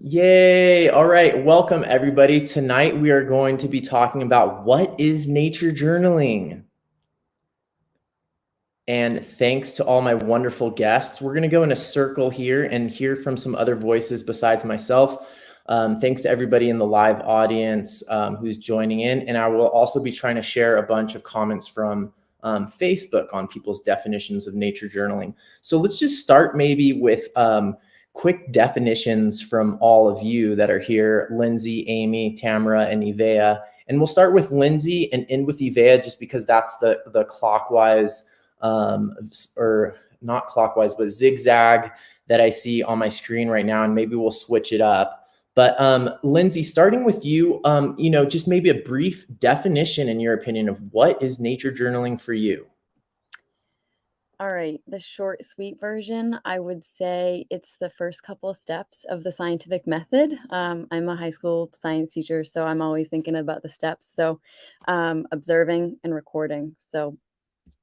Yay! All right, welcome everybody. Tonight we are going to be talking about what is nature journaling. And thanks to all my wonderful guests. We're going to go in a circle here and hear from some other voices besides myself. Thanks to everybody in the live audience who's joining in. And I will also be trying to share a bunch of comments from Facebook on people's definitions of nature journaling. So let's just start maybe with quick definitions from all of you that are here: Lindsay, Amy, Tamara, and Ivea. And we'll start with Lindsay and end with Ivea just because that's the clockwise, or not clockwise, but zigzag that I see on my screen right now. And maybe we'll switch it up. But Lindsay, starting with you, just maybe a brief definition in your opinion of what is nature journaling for you. All right, the short, sweet version, I would say it's the first couple steps of the scientific method. I'm a high school science teacher, so I'm always thinking about the steps. So observing and recording. So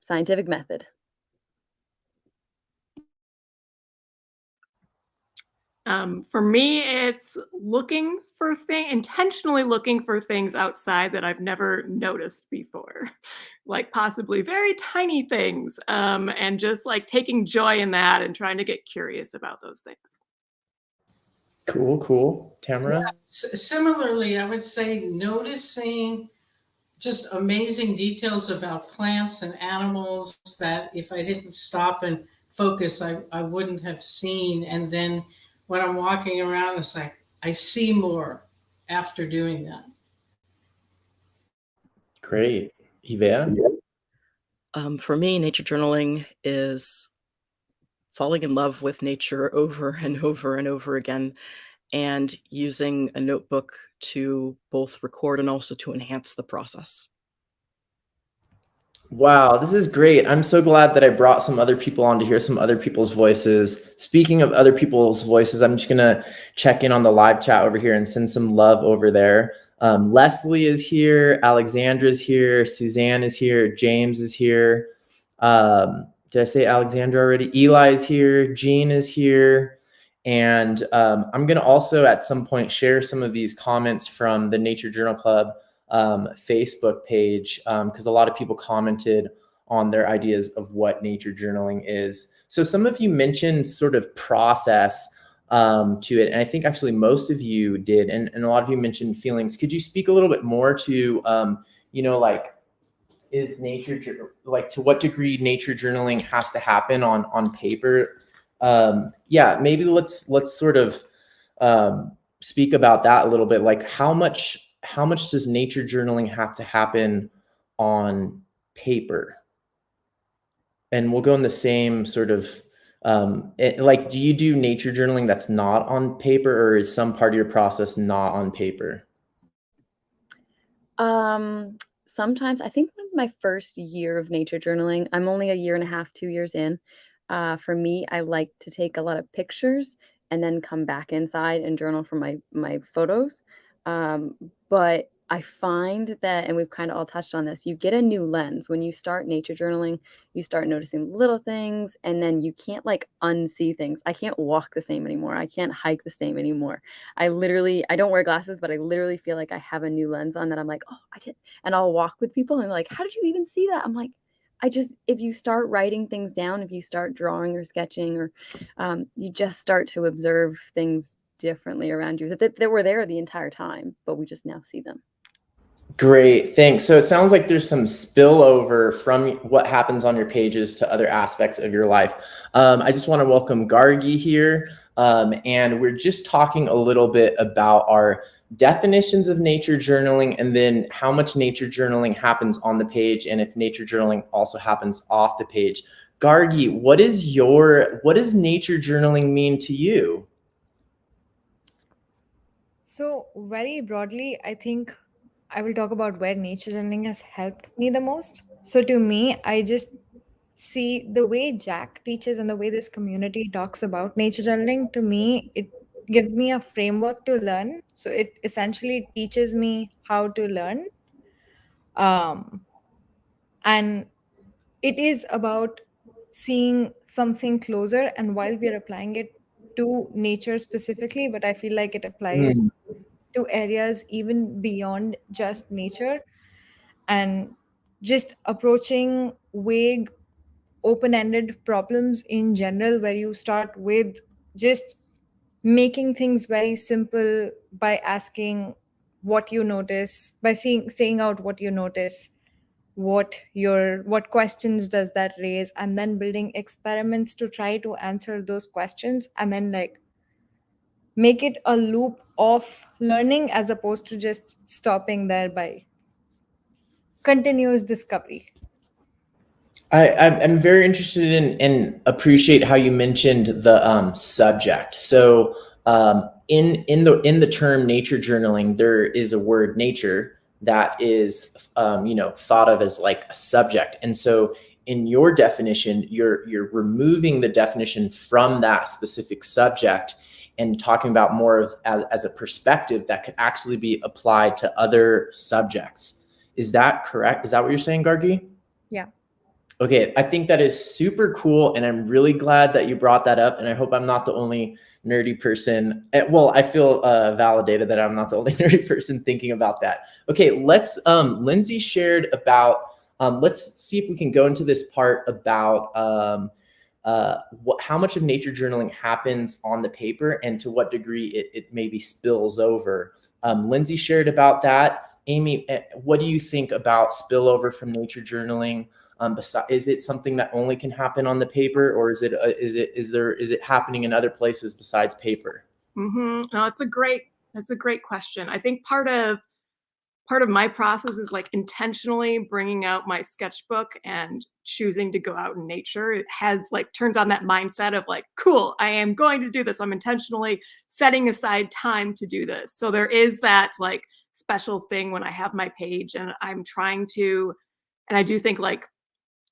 scientific method. For me, it's intentionally looking for things outside that I've never noticed before, like possibly very tiny things, and just like taking joy in that and trying to get curious about those things. Cool. Tamara? Yeah, similarly, I would say noticing just amazing details about plants and animals that if I didn't stop and focus, I wouldn't have seen. And then when I'm walking around, it's like I see more after doing that. Great. Ivea? For me, nature journaling is falling in love with nature over and over and over again, and using a notebook to both record and also to enhance the process. Wow, this is great. I'm so glad that I brought some other people on to hear some other people's voices. Speaking of other people's voices, I'm just going to check in on the live chat over here and send some love over there. Leslie is here. Alexandra's here. Suzanne is here. James is here. Did I say Alexandra already? Eli is here. Jean is here. And I'm going to also at some point share some of these comments from the Nature Journal Club Facebook page, because a lot of people commented on their ideas of what nature journaling is. So some of you mentioned sort of process to it, and I think actually most of you did, and a lot of you mentioned feelings. Could you speak a little bit more to is nature, like to what degree nature journaling has to happen on paper? Yeah, maybe let's sort of speak about that a little bit. Like how much does nature journaling have to happen on paper? And we'll go in the same sort of do you do nature journaling that's not on paper, or is some part of your process not on paper? Sometimes I think my first year of nature journaling, I'm only a year and a half, 2 years in. For me, I like to take a lot of pictures and then come back inside and journal for my photos. But I find that, and we've kind of all touched on this, you get a new lens when you start nature journaling. You start noticing little things, and then you can't like unsee things. I can't walk the same anymore. I can't hike the same anymore. I don't wear glasses, but I literally feel like I have a new lens on that I'm like, oh, I did. And I'll walk with people and they're like, how did you even see that? I'm like, if you start writing things down, if you start drawing or sketching, or you just start to observe things differently around you that were there the entire time, but we just now see them. Great, thanks. So it sounds like there's some spillover from what happens on your pages to other aspects of your life. I just want to welcome Gargi here. And we're just talking a little bit about our definitions of nature journaling, and then how much nature journaling happens on the page, and if nature journaling also happens off the page. Gargi, what does nature journaling mean to you? So very broadly, I think I will talk about where nature journaling has helped me the most. So to me, I just see the way Jack teaches and the way this community talks about nature journaling. To me, it gives me a framework to learn. So it essentially teaches me how to learn. And it is about seeing something closer, and while we are applying it to nature specifically, but I feel like it applies to areas even beyond just nature, and just approaching vague, open-ended problems in general, where you start with just making things very simple by asking what you notice, by saying out what you notice, what questions does that raise, and then building experiments to try to answer those questions, and then like make it a loop of learning as opposed to just stopping there by continuous discovery. I'm very interested in and appreciate how you mentioned the subject. So in the term nature journaling, there is a word nature that is thought of as like a subject. And so in your definition, you're removing the definition from that specific subject and talking about more of as a perspective that could actually be applied to other subjects. Is that correct? Is that what you're saying, Gargi? Yeah. Okay, I think that is super cool, and I'm really glad that you brought that up, and I hope I'm not the only nerdy person. Well, I feel validated that I'm not the only nerdy person thinking about that. Okay, let's, Lindsay shared about, let's see if we can go into this part about how much of nature journaling happens on the paper and to what degree it maybe spills over. Lindsay shared about that. Amy, what do you think about spillover from nature journaling? Is it something that only can happen on the paper, or is it happening in other places besides paper? No, that's a great question. I think part of my process is like intentionally bringing out my sketchbook and choosing to go out in nature. It has like turns on that mindset of like, cool, I am going to do this. I'm intentionally setting aside time to do this. So there is that like special thing when I have my page and I'm trying to, and I do think like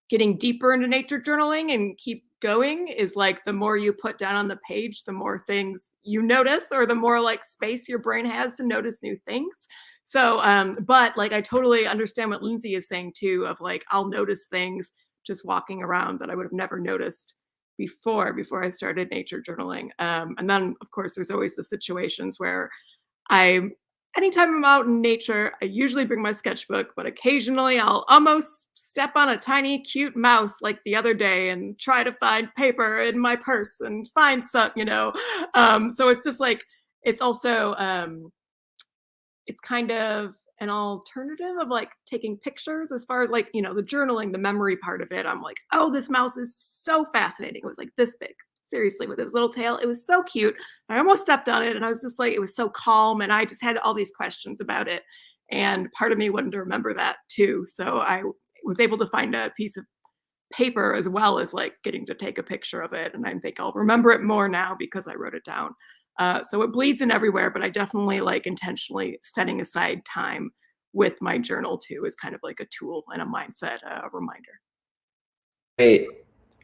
getting deeper into nature journaling and keep going is like the more you put down on the page, the more things you notice, or the more like space your brain has to notice new things. So, but like I totally understand what Lindsay is saying too, of like I'll notice things just walking around that I would have never noticed before I started nature journaling. And then of course there's always the situations where anytime I'm out in nature, I usually bring my sketchbook, but occasionally I'll almost step on a tiny, cute mouse like the other day and try to find paper in my purse and find some, So it's just like, it's also, it's kind of an alternative of like taking pictures as far as like, the journaling, the memory part of it. I'm like, oh, this mouse is so fascinating. It was like this big. Seriously, with his little tail. It was so cute. I almost stepped on it and I was just like, it was so calm. And I just had all these questions about it. And part of me wanted to remember that too. So I was able to find a piece of paper as well as like getting to take a picture of it. And I think I'll remember it more now because I wrote it down. So it bleeds in everywhere, but I definitely like intentionally setting aside time with my journal too is kind of like a tool and a mindset, reminder.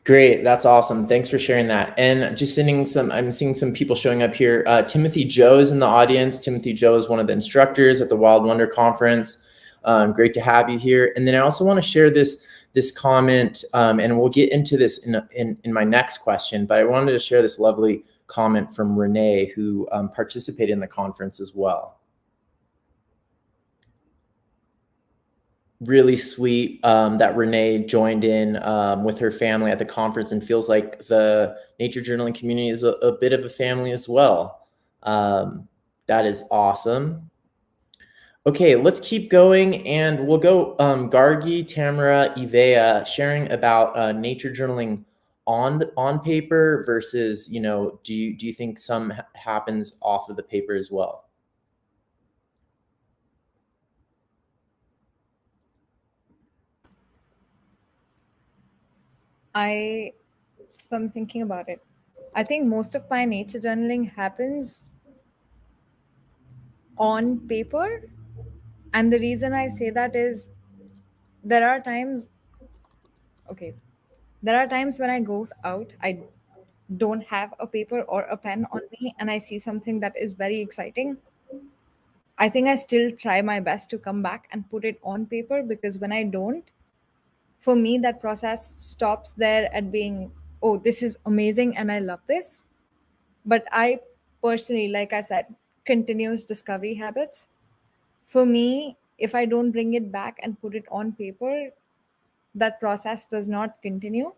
Great. That's awesome. Thanks for sharing that. And just I'm seeing some people showing up here. Timothy Joe is in the audience. Timothy Joe is one of the instructors at the Wild Wonder Conference. Great to have you here. And then I also want to share this comment, and we'll get into this in my next question, but I wanted to share this lovely comment from Renee, who participated in the conference as well. Really sweet that Renee joined in with her family at the conference and feels like the nature journaling community is a bit of a family as well. That is awesome. Okay, let's keep going, and we'll go Gargi, Tamara, Ivea sharing about nature journaling on paper versus, do you think some happens off of the paper as well? So I'm thinking about it. I think most of my nature journaling happens on paper. And the reason I say that is there are times when I go out, I don't have a paper or a pen on me, and I see something that is very exciting. I think I still try my best to come back and put it on paper, because when I don't, for me, that process stops there at being, oh, this is amazing and I love this. But I personally, like I said, continuous discovery habits. For me, if I don't bring it back and put it on paper, that process does not continue.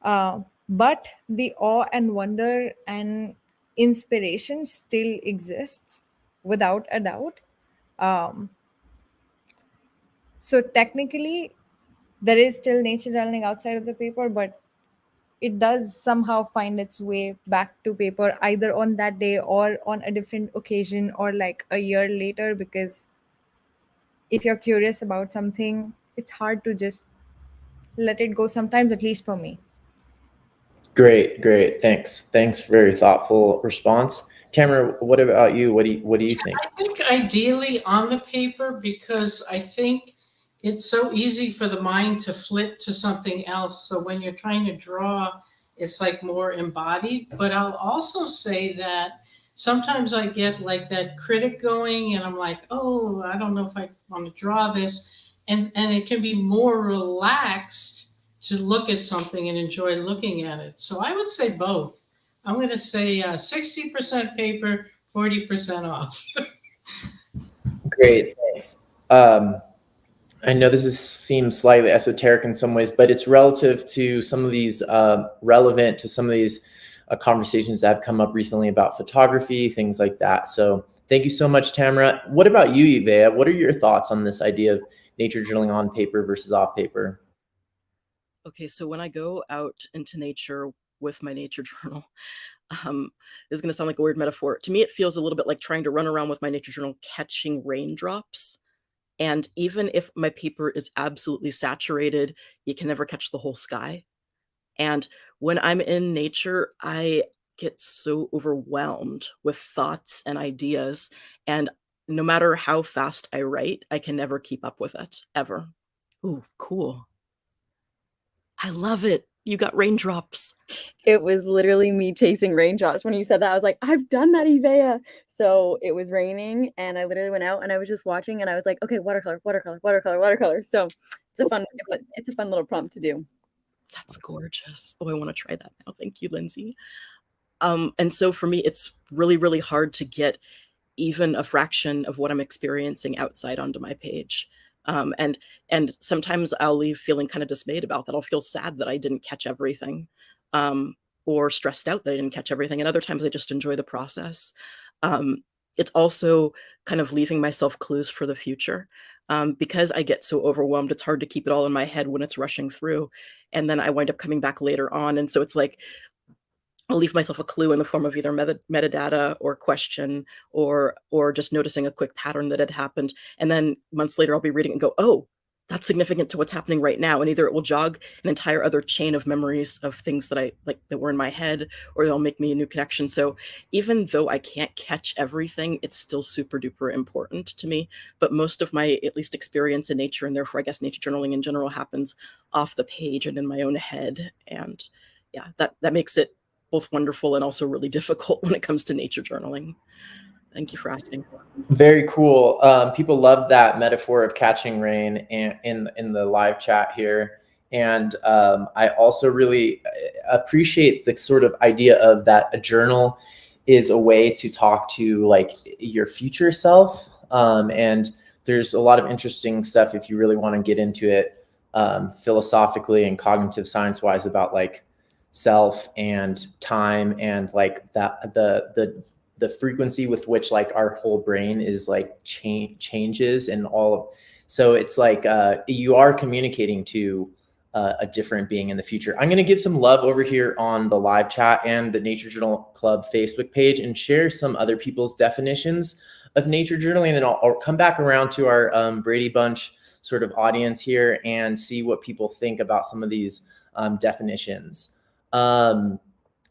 But the awe and wonder and inspiration still exists without a doubt. Um, so technically, there is still nature journaling outside of the paper, but it does somehow find its way back to paper either on that day or on a different occasion or like a year later, because if you're curious about something, it's hard to just let it go sometimes, at least for me. Great. Thanks. Very thoughtful response. Tamara, what about you? What do you think? I think ideally on the paper, because I think it's so easy for the mind to flip to something else. So when you're trying to draw, it's like more embodied. But I'll also say that sometimes I get like that critic going and I'm like, oh, I don't know if I want to draw this. And it can be more relaxed to look at something and enjoy looking at it. So I would say both. I'm going to say 60% paper, 40% off. Great, thanks. I know seems slightly esoteric in some ways, but it's relative to some of these, relevant to some of these conversations that have come up recently about photography, things like that. So thank you so much, Tamara. What about you, Ivea? What are your thoughts on this idea of nature journaling on paper versus off paper? Okay, so when I go out into nature with my nature journal, this is going to sound like a weird metaphor. To me, it feels a little bit like trying to run around with my nature journal catching raindrops. And even if my paper is absolutely saturated, you can never catch the whole sky. And when I'm in nature, I get so overwhelmed with thoughts and ideas. And no matter how fast I write, I can never keep up with it, ever. Ooh, cool. I love it. You got raindrops. It was literally me chasing raindrops. When you said that, I was like, I've done that, Ivea. So it was raining and I literally went out and I was just watching and I was like, okay, watercolor. So it's a fun little prompt to do. That's gorgeous. Oh, I want to try that now. Thank you, Lindsay. And so for me, it's really, really hard to get even a fraction of what I'm experiencing outside onto my page. And sometimes I'll leave feeling kind of dismayed about that. I'll feel sad that I didn't catch everything, or stressed out that I didn't catch everything. And other times I just enjoy the process. It's also kind of leaving myself clues for the future. Because I get so overwhelmed, it's hard to keep it all in my head when it's rushing through. And then I wind up coming back later on. And so it's like, I'll leave myself a clue in the form of either metadata or question or just noticing a quick pattern that had happened. And then months later, I'll be reading and go, oh, that's significant to what's happening right now. And either it will jog an entire other chain of memories of things that I like that were in my head, or they'll make me a new connection. So even though I can't catch everything, it's still super duper important to me. But most of my, at least, experience in nature, and therefore I guess nature journaling in general, happens off the page and in my own head. And yeah, that makes it both wonderful and also really difficult when it comes to nature journaling. Thank you for asking. Very cool. People love that metaphor of catching rain in the live chat here. And I also really appreciate the sort of idea of that a journal is a way to talk to like your future self. And there's a lot of interesting stuff if you really want to get into it, philosophically and cognitive science wise, about like self and time and like that the frequency with which like our whole brain is like changes and all of, so it's like you are communicating to a different being in the future. I'm going to give some love over here on the live chat and the Nature Journal Club Facebook page and share some other people's definitions of nature journaling, and then I'll come back around to our Brady Bunch sort of audience here and see what people think about some of these definitions.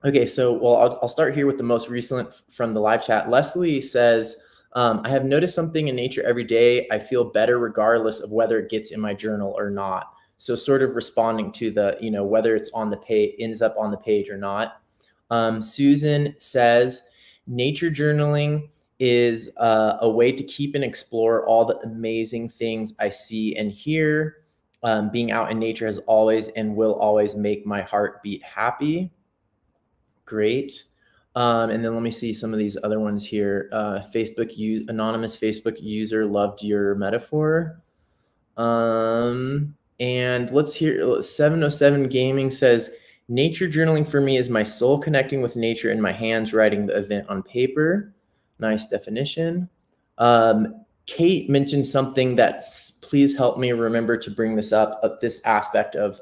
Okay, so I'll start here with the most recent from the live chat. Leslie says, I have noticed something in nature every day. I feel better regardless of whether it gets in my journal or not. So sort of responding to the, whether it's on the page, ends up on the page or not. Susan says, nature journaling is a way to keep and explore all the amazing things I see and hear. Being out in nature has always and will always make my heart beat happy. Great. And then let me see some of these other ones here. Anonymous Facebook user loved your metaphor. And let's hear 707 Gaming says, nature journaling for me is my soul connecting with nature and my hands writing the event on paper. Nice definition. Kate mentioned something that please help me remember to bring this up this aspect of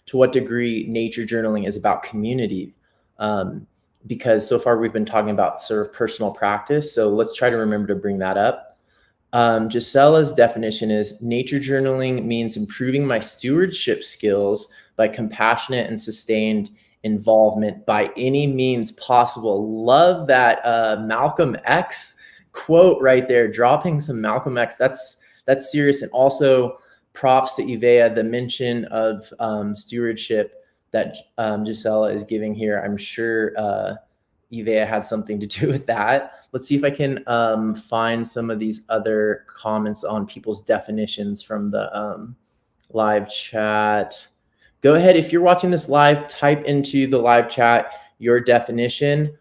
to what degree nature journaling is about community. Because so far we've been talking about sort of personal practice. So let's try to remember to bring that up. Gisella's definition is nature journaling means improving my stewardship skills by compassionate and sustained involvement by any means possible. Love that Malcolm X quote right there, dropping some Malcolm X. That's serious. And also props to Ivea, the mention of stewardship that Gisela is giving here. I'm sure Ivea had something to do with that. Let's see if I can find some of these other comments on people's definitions from the live chat. Go ahead, if you're watching this live, type into the live chat your definition.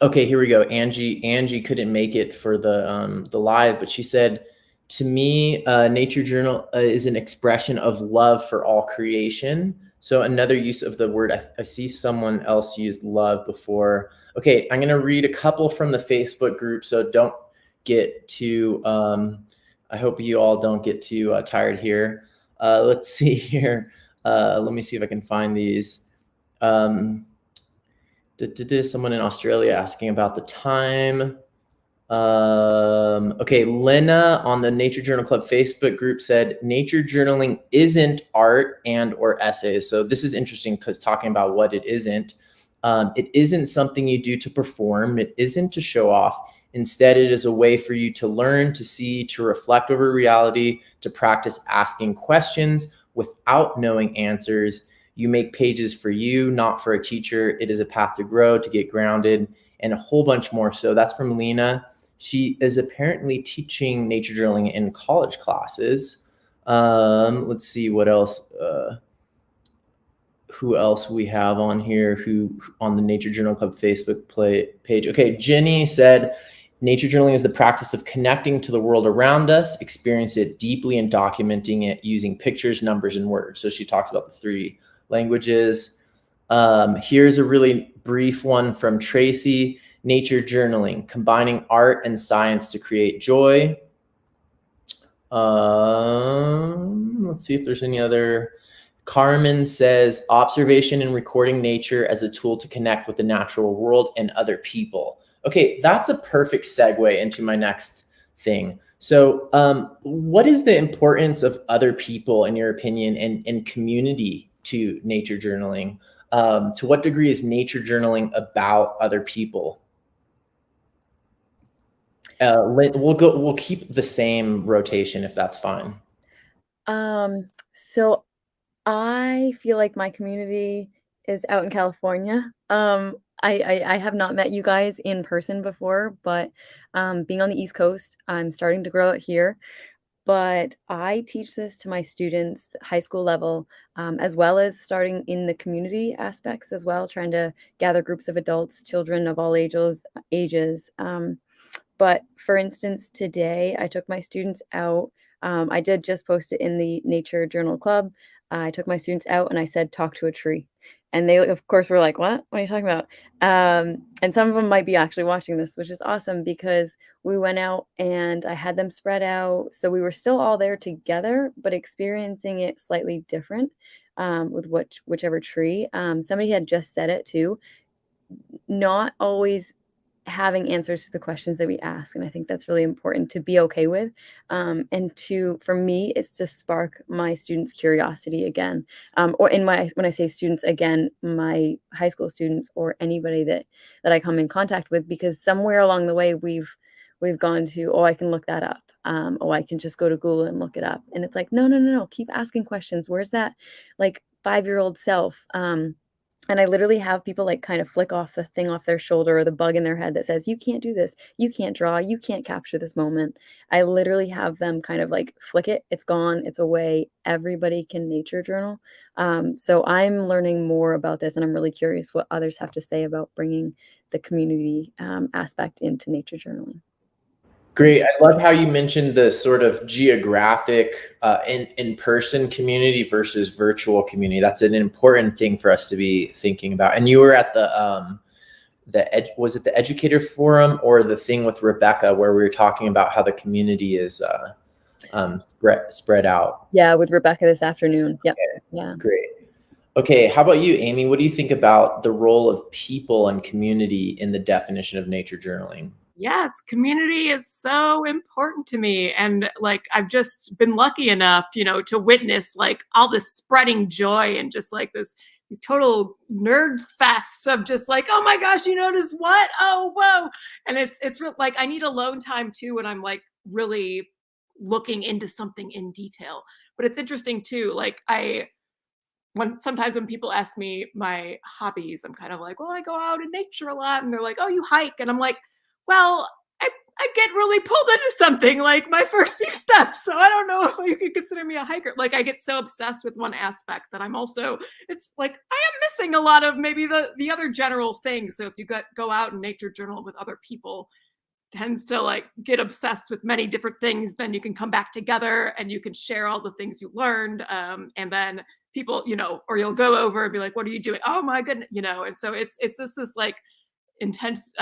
Okay, here we go. Angie couldn't make it for the live, but she said, to me, nature journal is an expression of love for all creation. So another use of the word, I see someone else used love before. Okay, I'm gonna read a couple from the Facebook group, so don't get too, I hope you all don't get too tired here. Let's see here. Let me see if I can find these. Someone in Australia asking about the time. Okay, Lena on the Nature Journal Club Facebook group said nature journaling isn't art and or essays. So this is interesting because talking about what it isn't something you do to perform. It isn't to show off. Instead, it is a way for you to learn, to see, to reflect over reality, to practice asking questions without knowing answers. You make pages for you, not for a teacher. It is a path to grow, to get grounded, and a whole bunch more. So that's from Lena. She is apparently teaching nature journaling in college classes. Let's see what else. Who else we have on here who on the Nature Journal Club Facebook page. Okay, Jenny said, nature journaling is the practice of connecting to the world around us, experience it deeply and documenting it using pictures, numbers, and words. So she talks about the 3 languages. Here's a really brief one from Tracy. Nature journaling, combining art and science to create joy. Let's see if there's any other. Carmen says, observation and recording nature as a tool to connect with the natural world and other people. Okay, that's a perfect segue into my next thing. So what is the importance of other people, in your opinion, and community to nature journaling? To what degree is nature journaling about other people? We'll keep the same rotation if that's fine. So I feel like my community is out in California. I have not met you guys in person before, but being on the East Coast, I'm starting to grow out here. But I teach this to my students, high school level, as well as starting in the community aspects as well, trying to gather groups of adults, children of all ages. But for instance, today I took my students out. I did just post it in the Nature Journal Club. I took my students out and I said, talk to a tree. And they, of course, were like, what? What are you talking about? And some of them might be actually watching this, which is awesome because we went out and I had them spread out. So we were still all there together, but experiencing it slightly different with whichever tree. Somebody had just said it too. Not always having answers to the questions that we ask, and I think that's really important to be okay with, and for me it's to spark my students' curiosity again, or when I say students, again, my high school students or anybody that I come in contact with, because somewhere along the way we've gone to, oh, I can look that up, oh, I can just go to Google and look it up, and it's like, no, keep asking questions. Where's that like 5-year-old self And I literally have people like kind of flick off the thing off their shoulder or the bug in their head that says, you can't do this, you can't draw, you can't capture this moment. I literally have them kind of like flick it, it's gone, it's away. Everybody can nature journal. So I'm learning more about this, and I'm really curious what others have to say about bringing the community aspect into nature journaling. Great. I love how you mentioned the sort of geographic in-person community versus virtual community. That's an important thing for us to be thinking about. And you were at was it the educator forum or the thing with Rebecca where we were talking about how the community is spread out? Yeah, with Rebecca this afternoon. Yep. Okay. Yeah. Great. Okay, how about you, Amy? What do you think about the role of people and community in the definition of nature journaling? Yes, community is so important to me. And like, I've just been lucky enough, to witness like all this spreading joy and just like these total nerd fests of just like, oh my gosh, you notice what? Oh, whoa. And it's like, I need alone time too when I'm like really looking into something in detail. But it's interesting too. Like sometimes when people ask me my hobbies, I'm kind of like, well, I go out in nature a lot. And they're like, oh, you hike. And I'm like, well, I get really pulled into something like my first few steps. So I don't know if you could consider me a hiker. Like I get so obsessed with one aspect that it's like I am missing a lot of maybe the other general things. So if you go out and nature journal with other people, tends to like get obsessed with many different things, then you can come back together and you can share all the things you learned. And then people, or you'll go over and be like, what are you doing? Oh my goodness, and so it's just this like intense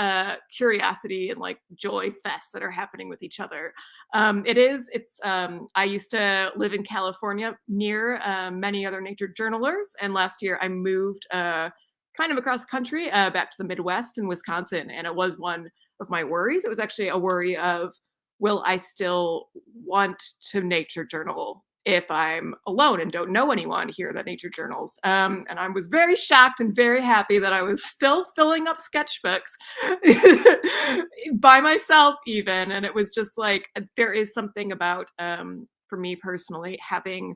curiosity and like joy fests that are happening with each other. I used to live in California near many other nature journalers, and last year I moved kind of across the country back to the Midwest in Wisconsin, and it was one of my worries. It was actually a worry of, will I still want to nature journal if I'm alone and don't know anyone here that nature journals? And I was very shocked and very happy that I was still filling up sketchbooks by myself even. And it was just like, there is something about, for me personally, having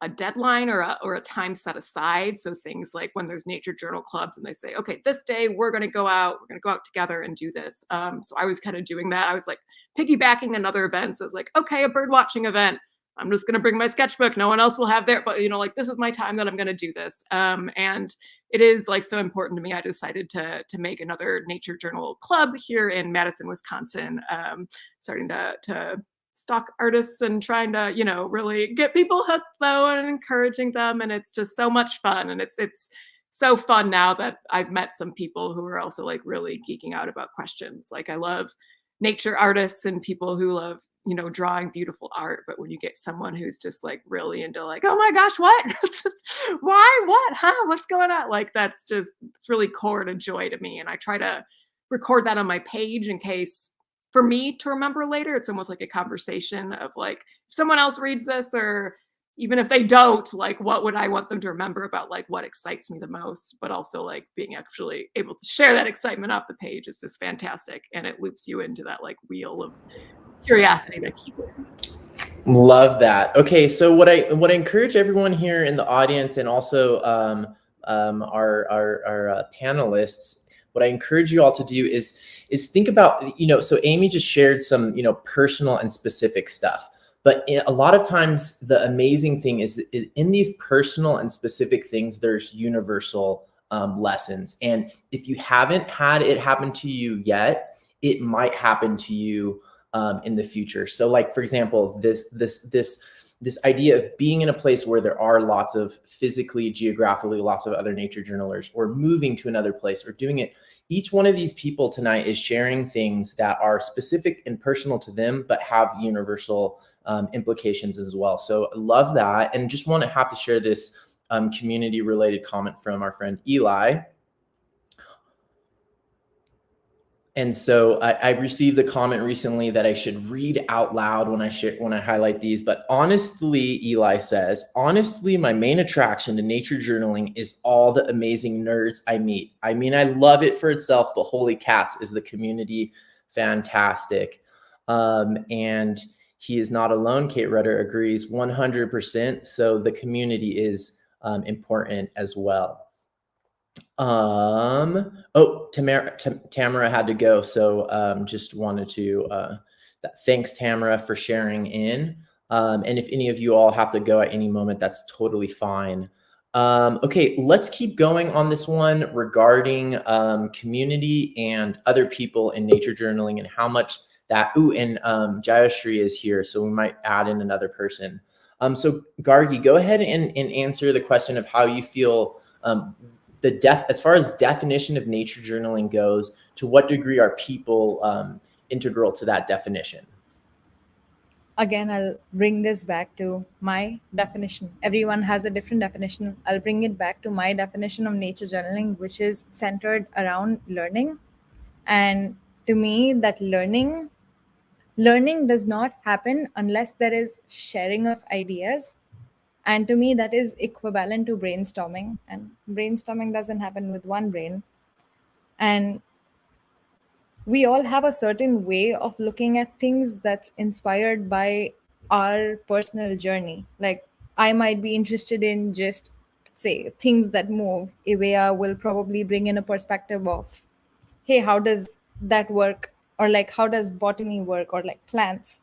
a deadline or a time set aside. So things like when there's nature journal clubs and they say, okay, this day we're going to go out together and do this. So I was kind of doing that. I was like piggybacking another event. So I was like, okay, a bird watching event. I'm just going to bring my sketchbook. No one else will have their, but like this is my time that I'm going to do this. And it is like so important to me. I decided to make another nature journal club here in Madison, Wisconsin, starting to stock artists and trying to, really get people hooked though and encouraging them. And it's just so much fun. And it's so fun now that I've met some people who are also like really geeking out about questions. Like I love nature artists and people who love, drawing beautiful art. But when you get someone who's just like really into like, oh my gosh, what? Why? What? Huh? What's going on? Like it's really core to joy to me. And I try to record that on my page in case for me to remember later. It's almost like a conversation of like, if someone else reads this, or even if they don't, like, what would I want them to remember about like what excites me the most? But also like being actually able to share that excitement off the page is just fantastic. And it loops you into that like wheel of curiosity that keeps it. Love that. Okay, so what I encourage everyone here in the audience and also our panelists, what I encourage you all to do is think about, so Amy just shared some, personal and specific stuff. But a lot of times the amazing thing is in these personal and specific things, there's universal lessons. And if you haven't had it happen to you yet, it might happen to you in the future. So like, for example, this idea of being in a place where there are lots of physically, geographically, lots of other nature journalers, or moving to another place or doing it. Each one of these people tonight is sharing things that are specific and personal to them, but have universal implications as well. So I love that. And just want to have to share this community related comment from our friend Eli. And so I received the comment recently that I should read out loud when I highlight these. But honestly, Eli says, honestly, my main attraction to nature journaling is all the amazing nerds I meet. I mean, I love it for itself, but holy cats, is the community fantastic. And he is not alone. Kate Rudder agrees 100%. So the community is important as well. Oh, Tamara had to go, so just wanted to thanks Tamara for sharing in. And if any of you all have to go at any moment, that's totally fine. Okay, let's keep going on this one regarding community and other people in nature journaling and how much that. Ooh, and Jayashri is here, so we might add in another person. So Gargi, go ahead and answer the question of how you feel. As far as definition of nature journaling goes, to what degree are people integral to that definition? Again, I'll bring this back to my definition. Everyone has a different definition. I'll bring it back to my definition of nature journaling, which is centered around learning. And to me, that learning does not happen unless there is sharing of ideas. And to me, that is equivalent to brainstorming. And brainstorming doesn't happen with one brain. And we all have a certain way of looking at things that's inspired by our personal journey. Like, I might be interested in just, say, things that move. Ivea will probably bring in a perspective of, hey, how does that work? Or like, how does botany work? Or like plants.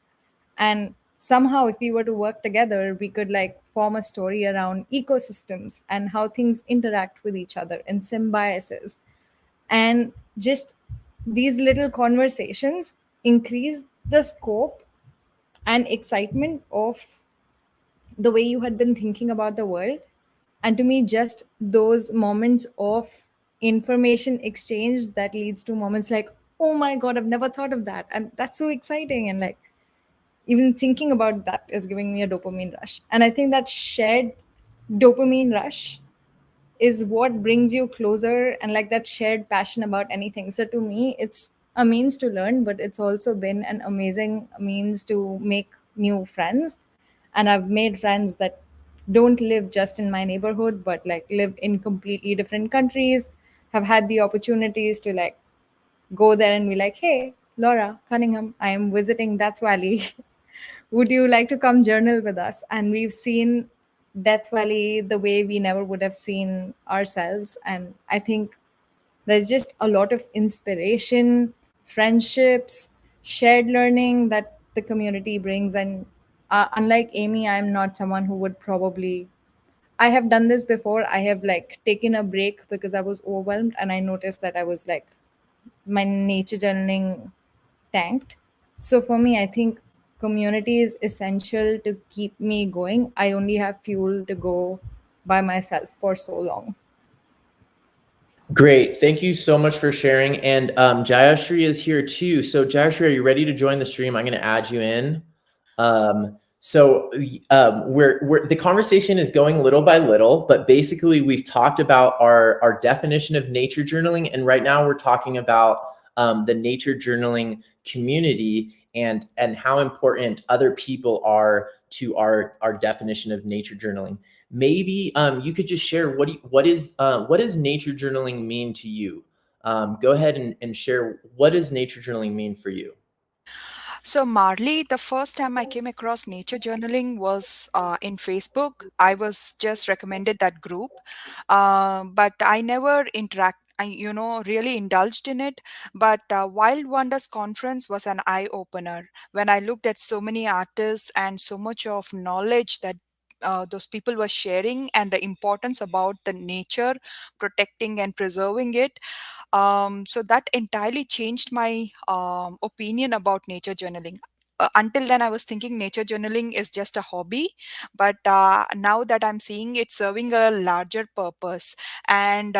And somehow, if we were to work together, we could like form a story around ecosystems and how things interact with each other in symbiosis. And just these little conversations increase the scope and excitement of the way you had been thinking about the world. And to me, just those moments of information exchange that leads to moments like, oh my god, I've never thought of that, and that's so exciting. And like, even thinking about that is giving me a dopamine rush. And I think that shared dopamine rush is what brings you closer, and like that shared passion about anything. So to me, it's a means to learn, but it's also been an amazing means to make new friends. And I've made friends that don't live just in my neighborhood, but like live in completely different countries, have had the opportunities to like go there and be like, hey, Laura Cunningham, I am visiting Death Valley. Would you like to come journal with us? And we've seen Death Valley the way we never would have seen ourselves. And I think there's just a lot of inspiration, friendships, shared learning that the community brings. And unlike Amy, I'm not someone who would probably. I have done this before. I have like taken a break because I was overwhelmed, and I noticed that I was like, my nature journaling tanked. So for me, I think community is essential to keep me going. I only have fuel to go by myself for so long. Great. Thank you so much for sharing. And Jayashri is here too. So Jayashri, are you ready to join the stream? I'm going to add you in. We're the conversation is going little by little, but basically we've talked about our definition of nature journaling. And right now we're talking about the nature journaling community and how important other people are to our definition of nature journaling. Maybe you could just share what does nature journaling mean to you? Go ahead and share, what does nature journaling mean for you? So, Marley, the first time I came across nature journaling was in Facebook. I was just recommended that group, but I never really indulged in it. But Wild Wonders Conference was an eye opener when I looked at so many artists and so much of knowledge that. Those people were sharing and the importance about the nature, protecting and preserving it. So that entirely changed my opinion about nature journaling. Until then, I was thinking nature journaling is just a hobby, but now that I'm seeing it serving a larger purpose, and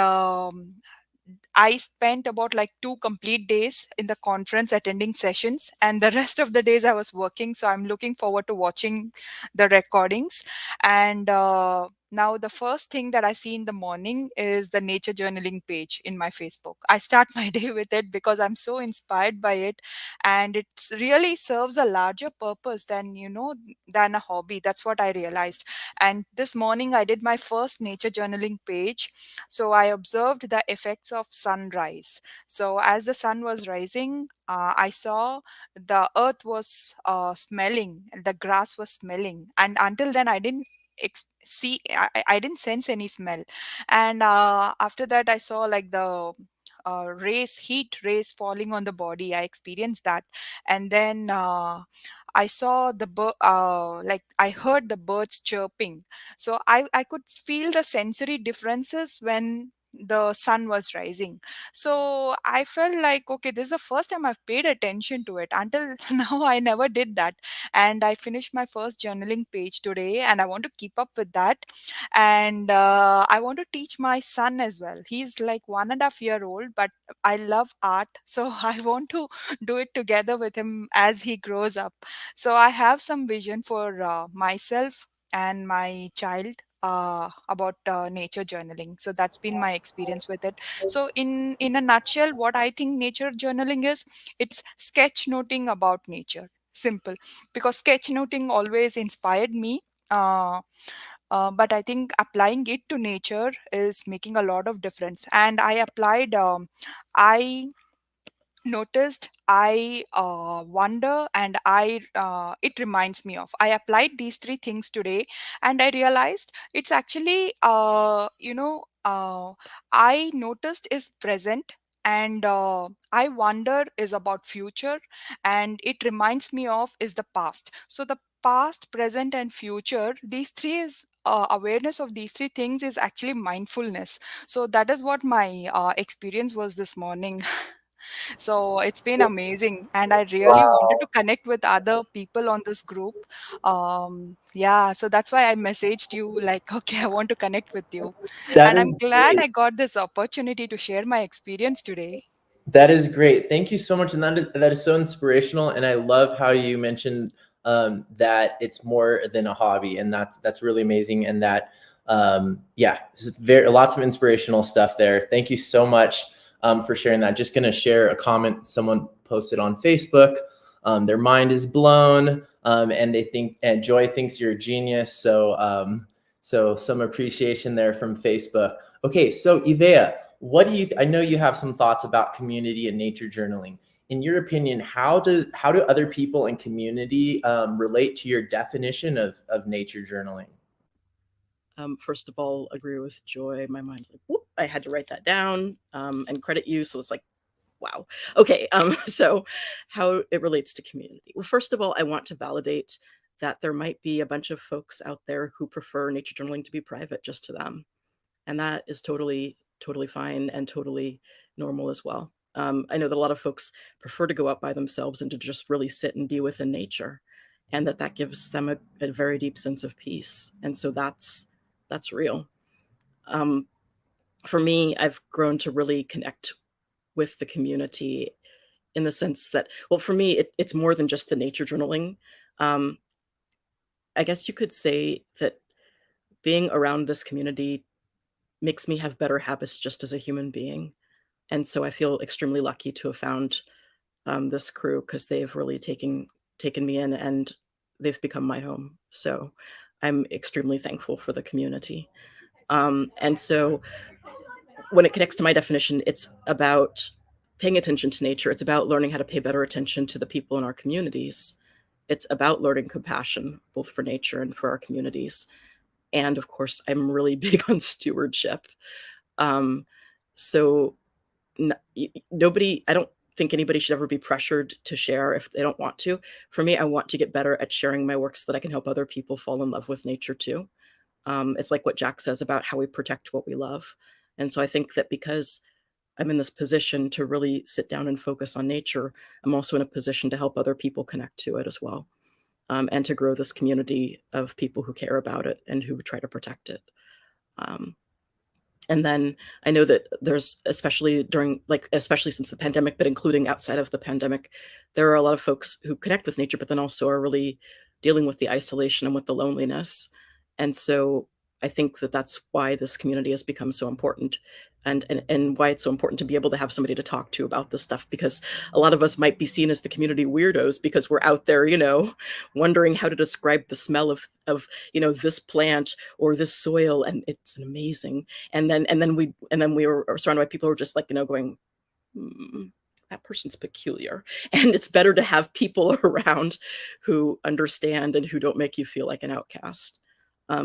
I spent about like 2 complete days in the conference attending sessions, and the rest of the days I was working. So I'm looking forward to watching the recordings. And now the first thing that I see in the morning is the nature journaling page in my Facebook. I start my day with it because I'm so inspired by it, and it really serves a larger purpose than a hobby. That's what I realized. And this morning I did my first nature journaling page. So I observed the effects of sunrise. So as the sun was rising, I saw the earth was smelling, the grass was smelling. And until then, I didn't see, I didn't sense any smell. And after that, I saw like the heat rays falling on the body. I experienced that. And then I saw like I heard the birds chirping. So I could feel the sensory differences when the sun was rising. So I felt like, okay, this is the first time I've paid attention to it. Until now, I never did that. And I finished my first journaling page today, and I want to keep up with that. And I want to teach my son as well. He's like 1.5 year old, but I love art. So I want to do it together with him as he grows up. So I have some vision for myself and my child about nature journaling. So that's been my experience with it. So in a nutshell, what I think nature journaling is, it's sketch noting about nature. Simple, because sketch noting always inspired me. But I think applying it to nature is making a lot of difference. And I applied. I noticed, I wonder, and I it reminds me of, I applied these three things today, and I realized it's actually I noticed is present, and I wonder is about future, and it reminds me of is the past. So the past, present, and future, these three is awareness of these three things is actually mindfulness. So that is what my experience was this morning. So it's been amazing, and I really wanted Wow, to connect with other people on this group. Yeah, so that's why I messaged you like, okay, I want to connect with you. that And is I'm glad great. I got this opportunity to share my experience today. That is great. Thank you so much, and that is so inspirational. And I love how you mentioned that it's more than a hobby, and that's really amazing. And that yeah, it's very lots of inspirational stuff there. Thank you so much for sharing that. Just gonna share a comment someone posted on Facebook. Their mind is blown, and they think, and Joy thinks you're a genius. So some appreciation there from Facebook. Okay, so Ivea, what do I know you have some thoughts about community and nature journaling. In your opinion, how do other people in community relate to your definition of nature journaling? First of all, agree with Joy. My mind's like, whoop, I had to write that down and credit you. So it's like, wow. Okay. So how it relates to community. Well, first of all, I want to validate that there might be a bunch of folks out there who prefer nature journaling to be private just to them. And that is totally, totally fine and totally normal as well. I know that a lot of folks prefer to go out by themselves and to just really sit and be within nature, and that gives them a very deep sense of peace. And so that's real. For me, I've grown to really connect with the community in the sense that, well, for me, it's more than just the nature journaling. I guess you could say that being around this community makes me have better habits just as a human being. And so I feel extremely lucky to have found this crew, because they've really taken me in, and they've become my home. So I'm extremely thankful for the community. And so when it connects to my definition, it's about paying attention to nature. It's about learning how to pay better attention to the people in our communities. It's about learning compassion, both for nature and for our communities. And of course, I'm really big on stewardship. So nobody, I don't think anybody should ever be pressured to share if they don't want to. For me, I want to get better at sharing my work so that I can help other people fall in love with nature too. It's like what Jack says about how we protect what we love. And so I think that because I'm in this position to really sit down and focus on nature, I'm also in a position to help other people connect to it as well, and to grow this community of people who care about it and who try to protect it. And then I know that there's, especially since the pandemic, but including outside of the pandemic, there are a lot of folks who connect with nature, but then also are really dealing with the isolation and with the loneliness. And so I think that that's why this community has become so important, and why it's so important to be able to have somebody to talk to about this stuff, because a lot of us might be seen as the community weirdos because we're out there, wondering how to describe the smell of this plant or this soil, and it's amazing. And then we were surrounded by people who are just like, going, that person's peculiar. And it's better to have people around who understand and who don't make you feel like an outcast.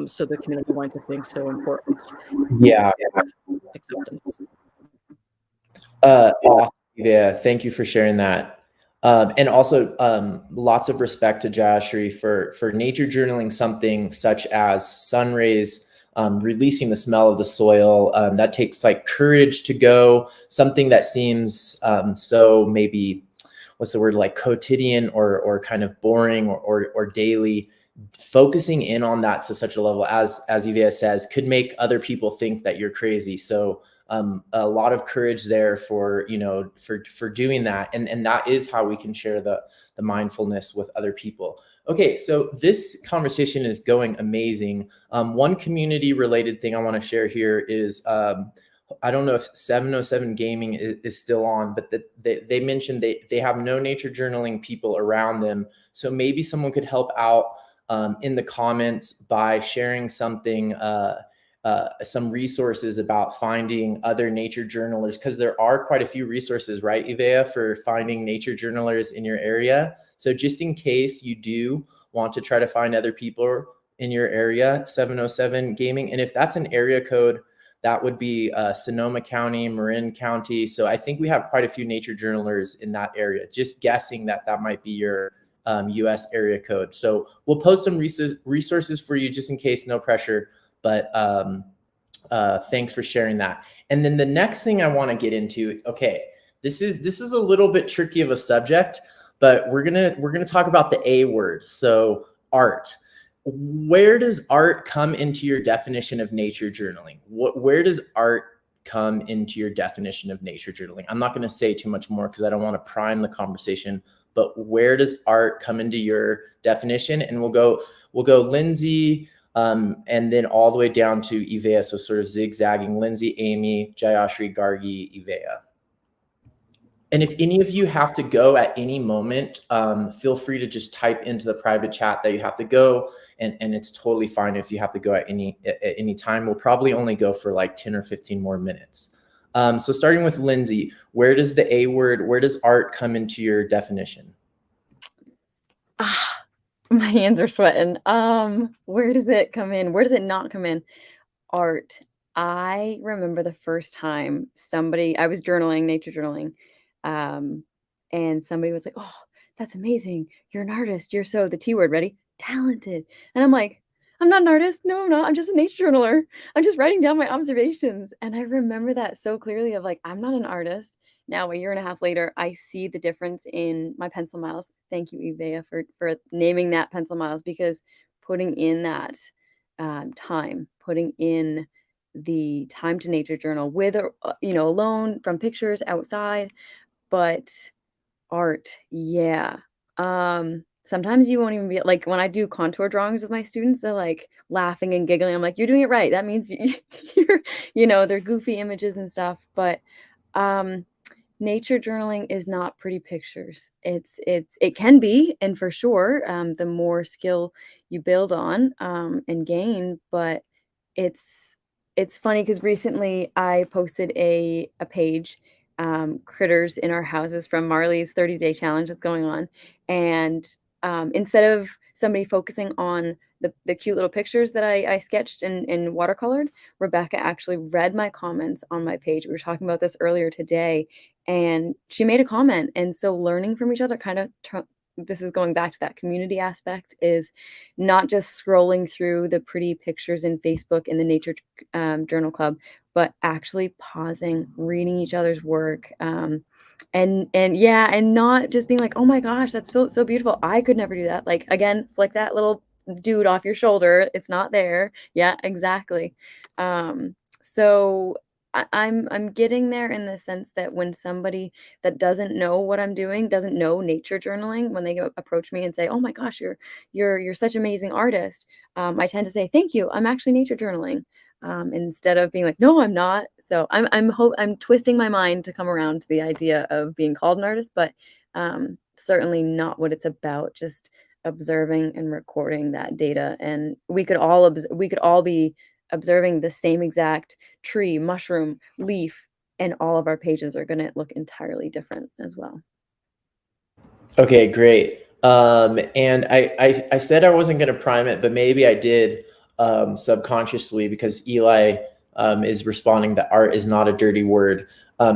So the community winds up being so important. Yeah. Acceptance. Awesome. Yeah, thank you for sharing that. And also, lots of respect to Jayashri for nature journaling something such as sun rays, releasing the smell of the soil. That takes like courage to go, something that seems so maybe, what's the word, like quotidian or kind of boring or daily. Focusing in on that to such a level, as Ivea says, could make other people think that you're crazy. So a lot of courage there for, you know, for doing that. And that is how we can share the mindfulness with other people. Okay, so this conversation is going amazing. One community related thing I want to share here is, I don't know if 707 Gaming is still on, but they mentioned they have no nature journaling people around them. So maybe someone could help out in the comments by sharing something, some resources about finding other nature journalers, because there are quite a few resources, right, Ivea, for finding nature journalers in your area. So just in case you do want to try to find other people in your area, 707 Gaming. And if that's an area code, that would be Sonoma County, Marin County. So I think we have quite a few nature journalers in that area. Just guessing that might be your US area code. So we'll post some resources for you just in case, no pressure. But thanks for sharing that. And then the next thing I want to get into, okay, this is a little bit tricky of a subject, but we're gonna talk about the A word. So art. Where does art come into your definition of nature journaling? Where does art come into your definition of nature journaling? I'm not going to say too much more because I don't want to prime the conversation, but where does art come into your definition? And we'll go Lindsay, and then all the way down to Ivea, so sort of zigzagging: Lindsay, Amy, Jayashri, Gargi, Ivea. And if any of you have to go at any moment, feel free to just type into the private chat that you have to go, and it's totally fine if you have to go at any time. We'll probably only go for like 10 or 15 more minutes. So starting with Lindsay, where does the A word, where does art come into your definition? My hands are sweating. Where does it come in? Where does it not come in? Art. I remember the first time I was journaling, nature journaling, and somebody was like, "Oh, that's amazing. You're an artist. You're so," the T word, ready? Talented. And I'm like, "I'm not an artist. No, I'm not. I'm just a nature journaler. I'm just writing down my observations." And I remember that so clearly of like, I'm not an artist. Now, a year and a half later, I see the difference in my pencil miles. Thank you, Ivea, for naming that pencil miles, because putting in that time, putting in the time to nature journal with, alone, from pictures outside, but art, yeah. Sometimes you won't even be like, when I do contour drawings with my students, they're like laughing and giggling. I'm like, "You're doing it right. That means you're," they're goofy images and stuff, but nature journaling is not pretty pictures. It can be, and for sure, the more skill you build on and gain, but it's funny because recently I posted a page, critters in our houses from Marley's 30-day challenge that's going on, and instead of somebody focusing on the cute little pictures that I sketched and watercolored, Rebecca actually read my comments on my page. We were talking about this earlier today, and she made a comment. And so learning from each other, kind of, this is going back to that community aspect, is not just scrolling through the pretty pictures in Facebook in the Nature Journal Club, but actually pausing, reading each other's work, and not just being like, "Oh my gosh, that's so beautiful. I could never do that." Like, again, flick that little dude off your shoulder. It's not there. Yeah, exactly. So I'm getting there in the sense that when somebody that doesn't know what I'm doing, doesn't know nature journaling, when they approach me and say, "Oh my gosh, you're such an amazing artist," I tend to say, "Thank you. I'm actually nature journaling," instead of being like, "No, I'm not." So I'm twisting my mind to come around to the idea of being called an artist, but certainly not what it's about. Just observing and recording that data, and we could all be observing the same exact tree, mushroom, leaf, and all of our pages are going to look entirely different as well. Okay, great. And I said I wasn't going to prime it, but maybe I did. subconsciously, because Eli is responding that art is not a dirty word.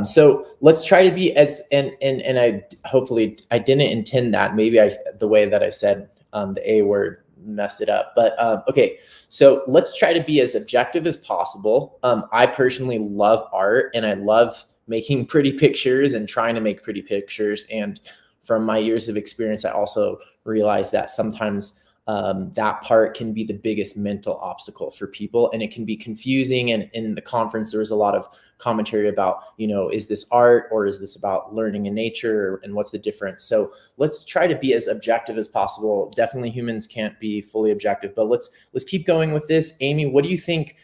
So let's try to be as, and I hopefully I didn't intend that. Maybe the way that I said the A word messed it up. But okay, so let's try to be as objective as possible. I personally love art, and I love making pretty pictures and trying to make pretty pictures. And from my years of experience, I also realized that sometimes that part can be the biggest mental obstacle for people, and it can be confusing. And in the conference, there was a lot of commentary about, is this art or is this about learning in nature, and what's the difference? So let's try to be as objective as possible. Definitely humans can't be fully objective, but let's keep going with this. Amy, what do you think?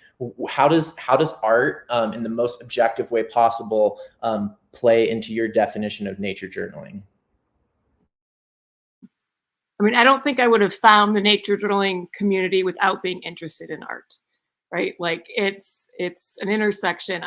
How does art in the most objective way possible play into your definition of nature journaling? I mean, I don't think I would have found the nature journaling community without being interested in art, right? Like it's an intersection.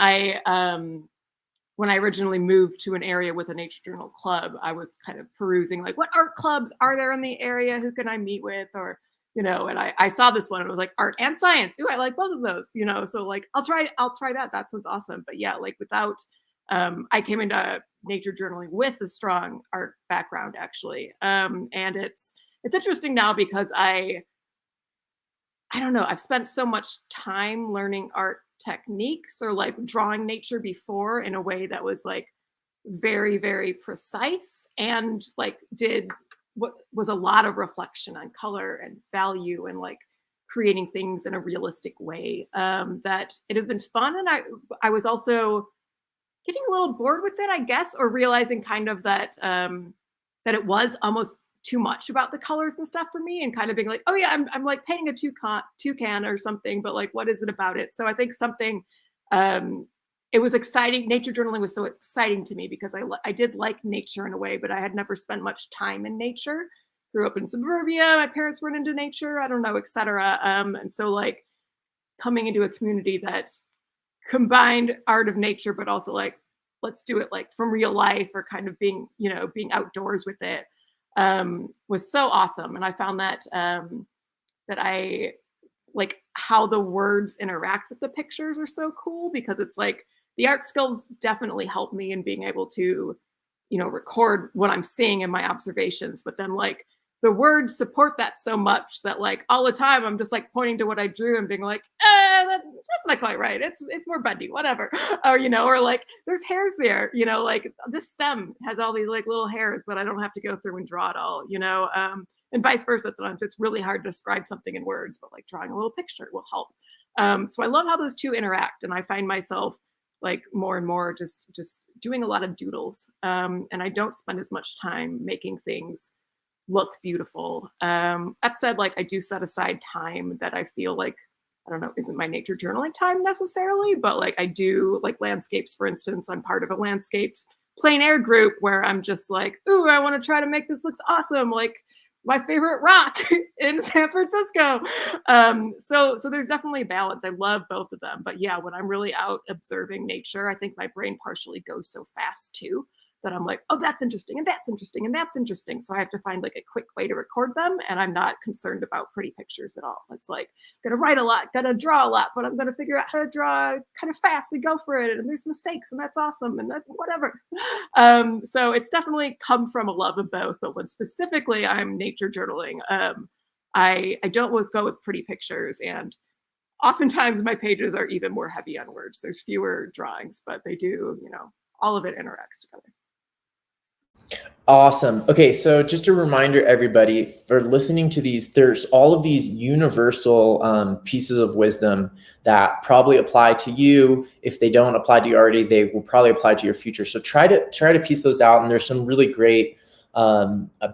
When I originally moved to an area with a nature journal club, I was kind of perusing like, what art clubs are there in the area? Who can I meet with? Or, and I saw this one and it was like art and science. Ooh, I like both of those, so like, I'll try that. That sounds awesome. But yeah, like without, I came into nature journaling with a strong art background actually. And it's interesting now because I don't know, I've spent so much time learning art techniques or like drawing nature before in a way that was like very, very precise, and like did what was a lot of reflection on color and value and like creating things in a realistic way, that it has been fun. And I was also getting a little bored with it, I guess, or realizing kind of that that it was almost too much about the colors and stuff for me, and kind of being like, oh yeah, I'm like painting a toucan or something, but like, what is it about it? So I think something, it was exciting. Nature journaling was so exciting to me because I did like nature in a way, but I had never spent much time in nature. Grew up in suburbia, my parents weren't into nature, I don't know, etc. And so like coming into a community that combined art of nature, but also like, let's do it like from real life, or kind of being outdoors with it, was so awesome. And I found that that I like how the words interact with the pictures are so cool, because it's like the art skills definitely help me in being able to, record what I'm seeing in my observations, but then like the words support that so much that like all the time I'm just like pointing to what I drew and being like, that's not quite right. It's more bendy, whatever. Or, or like there's hairs there, like this stem has all these like little hairs, but I don't have to go through and draw it all, and vice versa. Sometimes it's really hard to describe something in words, but like drawing a little picture will help. So I love how those two interact, and I find myself like more and more just doing a lot of doodles. And I don't spend as much time making things look beautiful. That said, like I do set aside time that I feel like, I don't know, isn't my nature journaling time necessarily, but like I do like landscapes, for instance. I'm part of a landscapes plein air group where I'm just like, ooh, I want to try to make this look awesome, like my favorite rock in San Francisco. So there's definitely a balance. I love both of them. But yeah, when I'm really out observing nature, I think my brain partially goes so fast too, that I'm like, oh, that's interesting, and that's interesting, and that's interesting. So I have to find like a quick way to record them, and I'm not concerned about pretty pictures at all. It's like, gonna write a lot, gonna draw a lot, but I'm gonna figure out how to draw kind of fast and go for it, and there's mistakes, and that's awesome, and that's whatever. So it's definitely come from a love of both, but when specifically I'm nature journaling, I don't go with pretty pictures, and oftentimes my pages are even more heavy on words. There's fewer drawings, but they do, all of it interacts together. Awesome. Okay, so just a reminder, everybody, for listening to these, there's all of these universal pieces of wisdom that probably apply to you. If they don't apply to you already, they will probably apply to your future. So try to piece those out. And there's some really great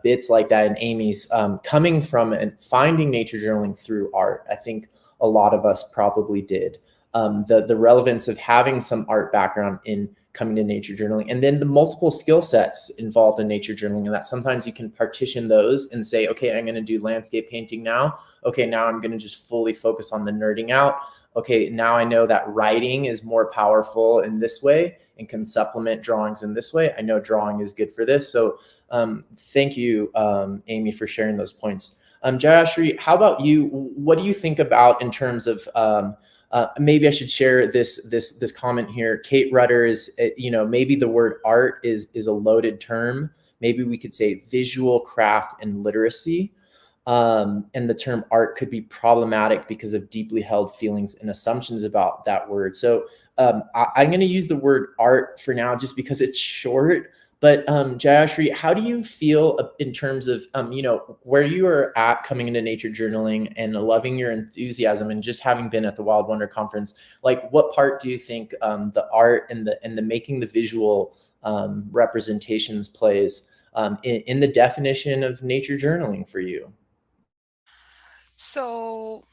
bits like that in Amy's, coming from and finding nature journaling through art. I think a lot of us probably did. The relevance of having some art background in coming to nature journaling, and then the multiple skill sets involved in nature journaling, and that sometimes you can partition those and say, okay, I'm going to do landscape painting now. Okay, now I'm going to just fully focus on the nerding out. Okay, now I know that writing is more powerful in this way and can supplement drawings in this way. I know drawing is good for this. So thank you, Amy, for sharing those points. Jayashri, how about you? What do you think about in terms of maybe I should share this comment here. Kate Rutter is, maybe the word art is a loaded term. Maybe we could say visual craft and literacy. And the term art could be problematic because of deeply held feelings and assumptions about that word. So I'm going to use the word art for now just because it's short. But Jayashri, how do you feel in terms of, where you are at coming into nature journaling and loving your enthusiasm and just having been at the Wild Wonder Conference? Like, what part do you think the art and the making the visual representations plays in the definition of nature journaling for you? So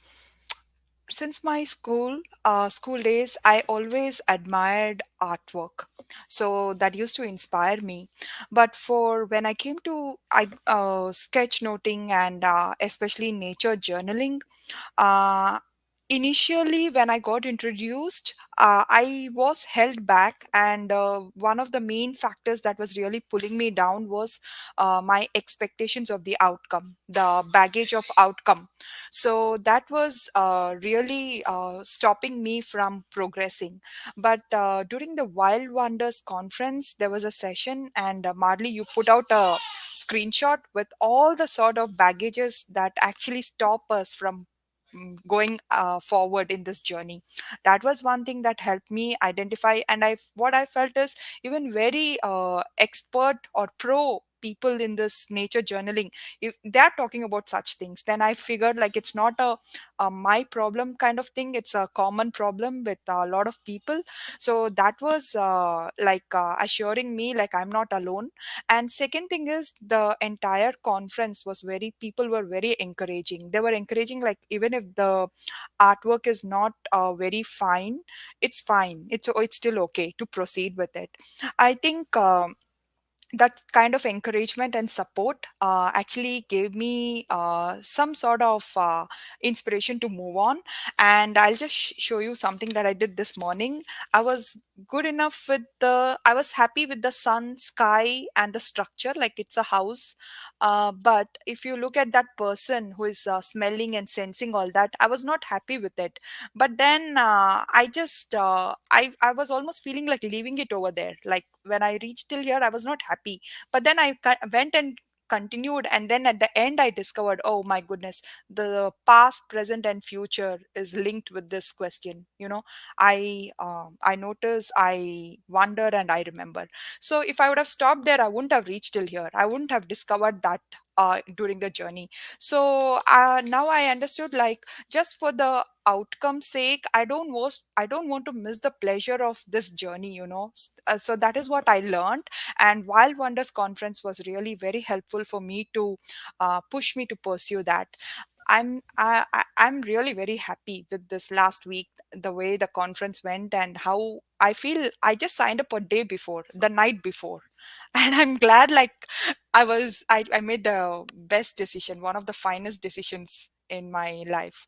since my school days, I always admired artwork. So that used to inspire me. But for when I came to sketchnoting and especially nature journaling, uh, initially when I got introduced, I was held back, and one of the main factors that was really pulling me down was my expectations of the outcome, the baggage of outcome. So that was really stopping me from progressing. But during the Wild Wonders conference, there was a session, and Marley, you put out a screenshot with all the sort of baggages that actually stop us from going forward in this journey. That was one thing that helped me identify, and what I felt is, even very expert or pro people in this nature journaling, if they're talking about such things, then I figured like it's not a my problem kind of thing, it's a common problem with a lot of people. So that was assuring me like I'm not alone. And second thing is, the entire conference was very, people were very encouraging. They were encouraging, like, even if the artwork is not very fine, it's fine, it's still okay to proceed with it. I think that kind of encouragement and support actually gave me some sort of inspiration to move on. And I'll just show you something that I did this morning. I was good enough with I was happy with the sun, sky, and the structure, like it's a house. But if you look at that person who is smelling and sensing all that, I was not happy with it. But then I was almost feeling like leaving it over there. Like when I reached till here, I was not happy. But then I went and continued, and then at the end I discovered, oh my goodness, the past, present, and future is linked with this question. I notice, I wonder, and I remember. So if I would have stopped there, I wouldn't have reached till here, I wouldn't have discovered that during the journey. So now I understood, like, just for the outcome's sake, I don't want to miss the pleasure of this journey. So that is what I learned. And Wild Wonders conference was really very helpful for me to push me to pursue that. I'm really very happy with this last week, the way the conference went, and how I feel. I just signed up a day before, the night before, and I'm glad, like, I made the best decision, one of the finest decisions in my life.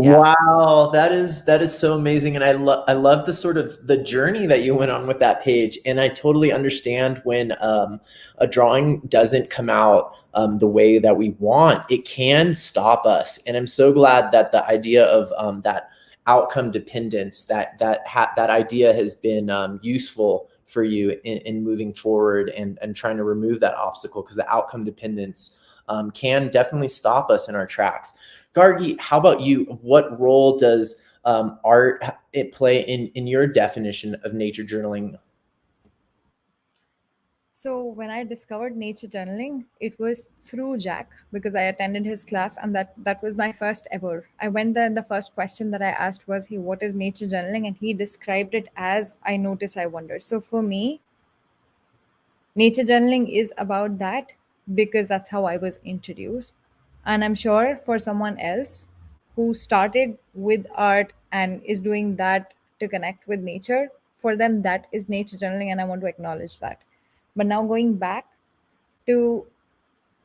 Yeah. Wow, that is so amazing, and I love the sort of the journey that you went on with that page, and I totally understand when a drawing doesn't come out the way that we want. It can stop us, and I'm so glad that the idea of that outcome dependence, that idea has been useful for you in moving forward and trying to remove that obstacle, because the outcome dependence can definitely stop us in our tracks. Gargi, how about you? What role does art play in your definition of nature journaling? So when I discovered nature journaling, it was through Jack, because I attended his class, and that was my first ever. I went there, and the first question that I asked was, "Hey, what is nature journaling?" And he described it as "I notice, I wonder." So for me, nature journaling is about that, because that's how I was introduced. And I'm sure for someone else who started with art and is doing that to connect with nature, for them that is nature journaling, and I want to acknowledge that. But now going back to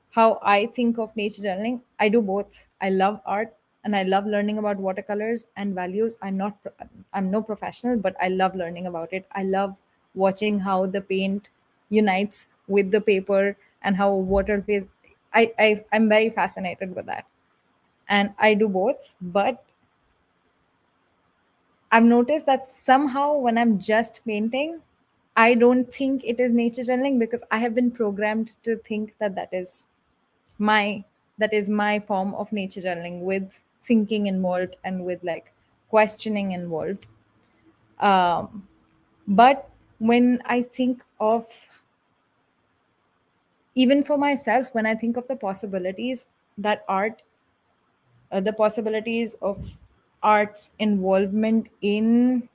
how I think of nature journaling, I do both. I love art and I love learning about watercolors and values. I'm no professional, but I love learning about it. I love watching how the paint unites with the paper and how water plays. I'm very fascinated with that. And I do both, but I've noticed that somehow when I'm just painting, I don't think it is nature journaling because I have been programmed to think that my that is my form of nature journaling with thinking involved and with like questioning involved. Um, but when I think of, even for myself, when I think of the possibilities that the possibilities of art's involvement in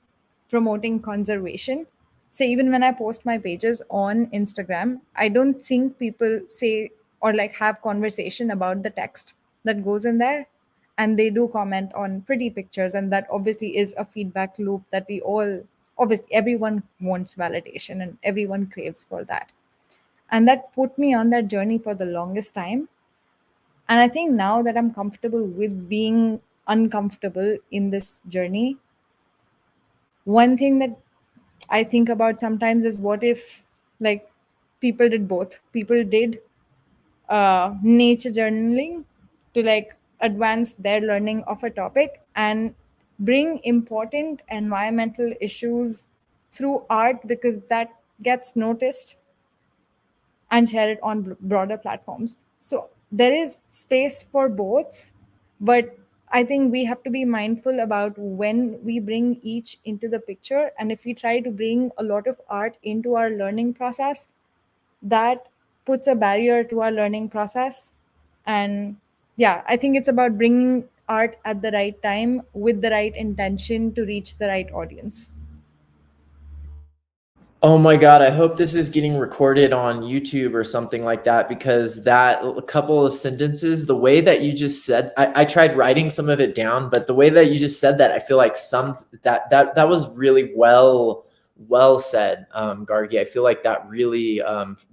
promoting conservation. So even when I post my pages on Instagram, I don't think people say or like have conversation about the text that goes in there. And they do comment on pretty pictures. And that obviously is a feedback loop that we all, obviously, everyone wants validation and everyone craves for that. And that put me on that journey for the longest time. And I think now that I'm comfortable with being uncomfortable in this journey, one thing that I think about sometimes is what if like people did both. People did nature journaling to like advance their learning of a topic and bring important environmental issues through art because that gets noticed and share it on broader platforms. So there is space for both, but I think we have to be mindful about when we bring each into the picture. And if we try to bring a lot of art into our learning process, that puts a barrier to our learning process. And yeah, I think it's about bringing art at the right time with the right intention to reach the right audience. Oh my God, I hope this is getting recorded on YouTube or something like that, because that a couple of sentences, the way that you just said, I tried writing some of it down, but the way that you just said that, I feel like that was really well said, Gargi. I feel like that really,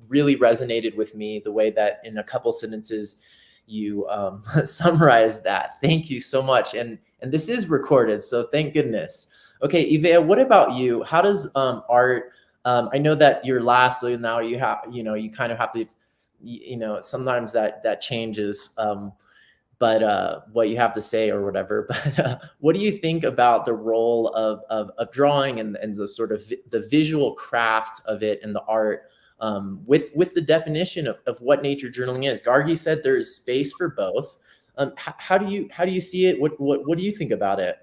really resonated with me, the way that in a couple sentences you summarized that. Thank you so much. And this is recorded, so thank goodness. Okay, Ivea, what about you? How does art, I know that you're last, so now you have, you kind of have to, sometimes that changes, but what you have to say or whatever. But what do you think about the role of drawing and the sort of the visual craft of it and the art, with the definition of what nature journaling is? Gargi said there is space for both. How do you see it? What do you think about it?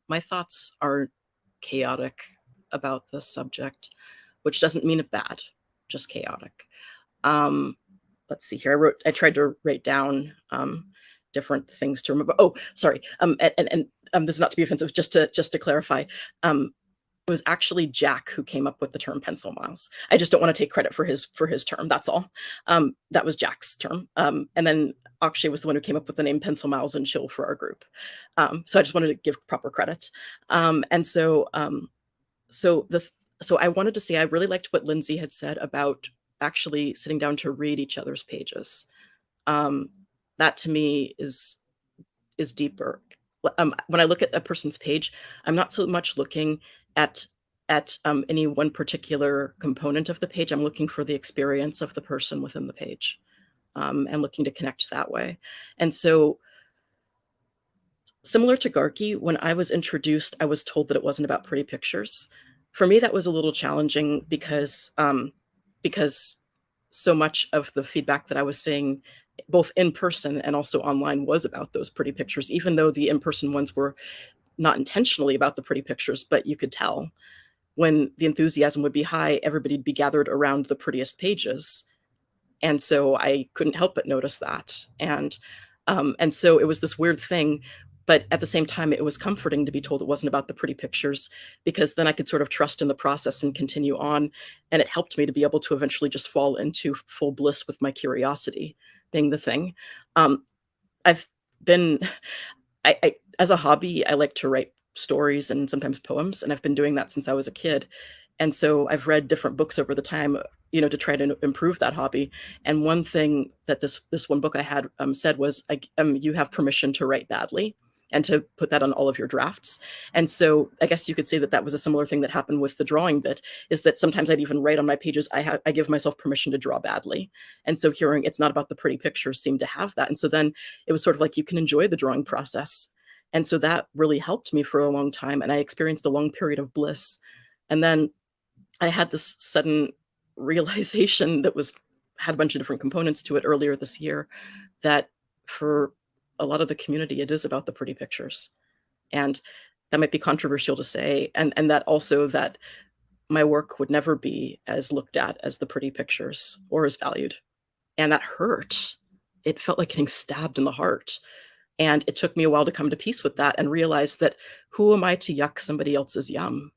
My thoughts are chaotic about this subject, which doesn't mean it bad, just chaotic. Let's see here. I tried to write down different things to remember. Oh, sorry. And this is not to be offensive, just to clarify. It was actually Jack who came up with the term pencil miles. I just don't want to take credit for his term. That's all. That was Jack's term. And then Akshay was the one who came up with the name pencil miles and chill for our group. So I just wanted to give proper credit. So I wanted to say, I really liked what Lindsay had said about actually sitting down to read each other's pages. That to me is deeper. When I look at a person's page, I'm not so much looking at any one particular component of the page. I'm looking for the experience of the person within the page, and looking to connect that way. And so, similar to Gargi, when I was introduced, I was told that it wasn't about pretty pictures. For me, that was a little challenging because so much of the feedback that I was seeing, both in person and also online, was about those pretty pictures, even though the in-person ones were not intentionally about the pretty pictures, but you could tell when the enthusiasm would be high, everybody'd be gathered around the prettiest pages. And so I couldn't help but notice that. And so it was this weird thing, but at the same time, it was comforting to be told it wasn't about the pretty pictures, because then I could sort of trust in the process and continue on. And it helped me to be able to eventually just fall into full bliss with my curiosity being the thing. I've been, I as a hobby, I like to write stories and sometimes poems, and I've been doing that since I was a kid. And so I've read different books over the time, to try to improve that hobby. And one thing that this one book I had said was, you have permission to write badly. and to put that on all of your drafts. And so I guess you could say that that was a similar thing that happened with the drawing bit, is that sometimes I'd even write on my pages, I give myself permission to draw badly. And so hearing it's not about the pretty pictures seemed to have that. And so then it was sort of like, you can enjoy the drawing process. And so that really helped me for a long time. And I experienced a long period of bliss. And then I had this sudden realization that had a bunch of different components to it earlier this year, that for a lot of the community, it is about the pretty pictures. And that might be controversial to say. And that also that my work would never be as looked at as the pretty pictures or as valued. And that hurt. It felt like getting stabbed in the heart. And it took me a while to come to peace with that and realize that who am I to yuck somebody else's yum?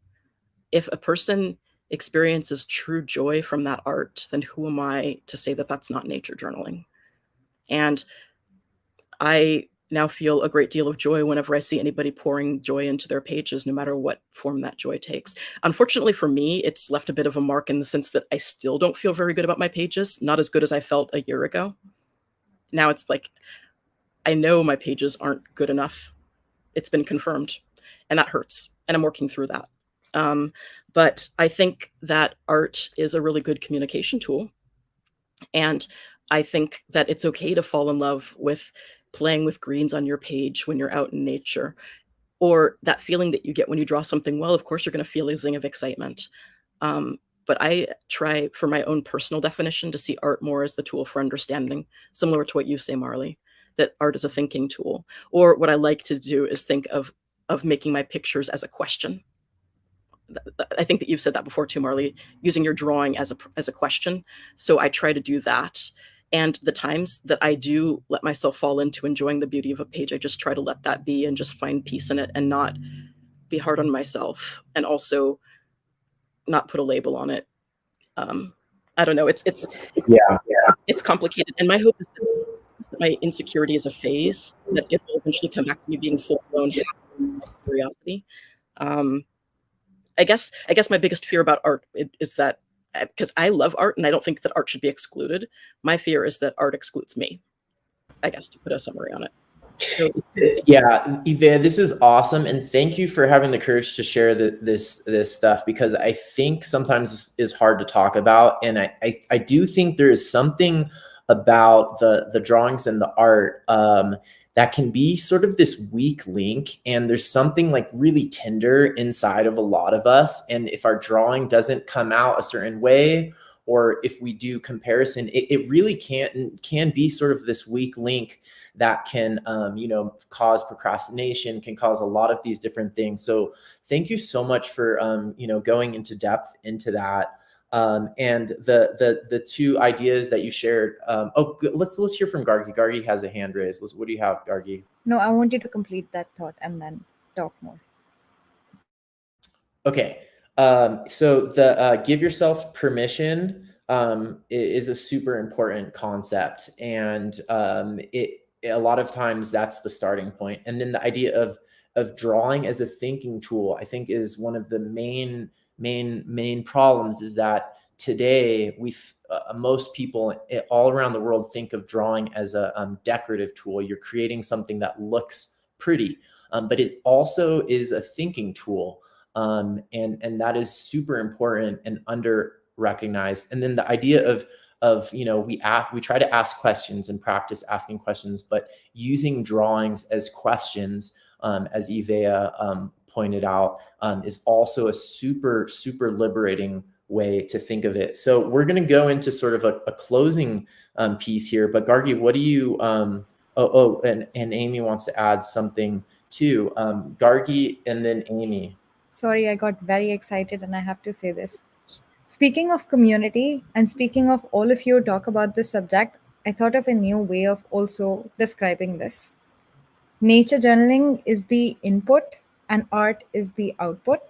If a person experiences true joy from that art, then who am I to say that that's not nature journaling? And I now feel a great deal of joy whenever I see anybody pouring joy into their pages, no matter what form that joy takes. Unfortunately for me, it's left a bit of a mark in the sense that I still don't feel very good about my pages, not as good as I felt a year ago. Now it's like, I know my pages aren't good enough. It's been confirmed, and that hurts, and I'm working through that. But I think that art is a really good communication tool. And I think that it's okay to fall in love with playing with greens on your page when you're out in nature, or that feeling that you get when you draw something well. Of course, you're going to feel a zing of excitement. But I try, for my own personal definition, to see art more as the tool for understanding, similar to what you say, Marley, that art is a thinking tool. Or what I like to do is think of making my pictures as a question. I think that you've said that before too, Marley, using your drawing as a question. So I try to do that. And the times that I do let myself fall into enjoying the beauty of a page, I just try to let that be and just find peace in it and not be hard on myself, and also not put a label on it. I don't know. It's complicated. And my hope is that my insecurity is a phase, that it will eventually come back to me being full-blown curiosity. I guess my biggest fear about art is that, because I love art and I don't think that art should be excluded, my fear is that art excludes me, I guess, to put a summary on it. So, yeah, Eva, this is awesome. And thank you for having the courage to share this stuff, because I think sometimes it's hard to talk about. And I do think there is something about the drawings and the art that can be sort of this weak link. And there's something like really tender inside of a lot of us. And if our drawing doesn't come out a certain way, or if we do comparison, it really can be sort of this weak link that can, cause procrastination, can cause a lot of these different things. So thank you so much for, going into depth into that. And the two ideas that you shared. Let's hear from Gargi. Gargi has a hand raised. What do you have, Gargi? No, I want you to complete that thought and then talk more. Okay. So the give yourself permission is a super important concept, and a lot of times that's the starting point. And then the idea of drawing as a thinking tool, I think, is one of the main problems, is that today most people all around the world think of drawing as a decorative tool. You're creating something that looks pretty, but it also is a thinking tool. And that is super important and under recognized. And then the idea of we try to ask questions and practice asking questions, but using drawings as questions, as Ivea pointed out, is also a super liberating way to think of it. So we're going to go into sort of a closing piece here. But Gargi, what do you? And Amy wants to add something too. Gargi and then Amy. Sorry, I got very excited and I have to say this. Speaking of community and speaking of all of you talk about this subject, I thought of a new way of also describing this. Nature journaling is the input and art is the output.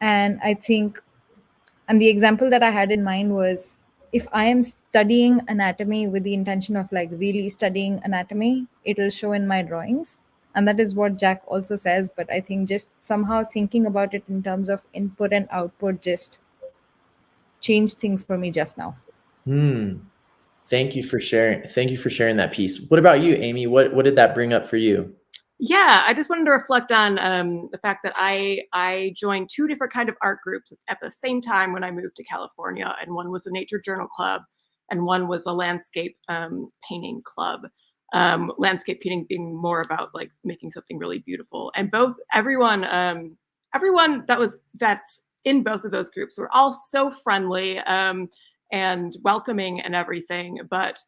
And I think, and the example that I had in mind was, if I am studying anatomy with the intention of like really studying anatomy, it'll show in my drawings. And that is what Jack also says. But I think just somehow thinking about it in terms of input and output just changed things for me just now. Thank you for sharing. Thank you for sharing that piece. What about you, Amy? What did that bring up for you? Yeah, I just wanted to reflect on the fact that I joined 2 different kind of art groups at the same time when I moved to California, and one was a nature journal club, and one was a landscape painting club. Landscape painting being more about like making something really beautiful, and everyone that's in both of those groups were all so friendly and welcoming and everything, but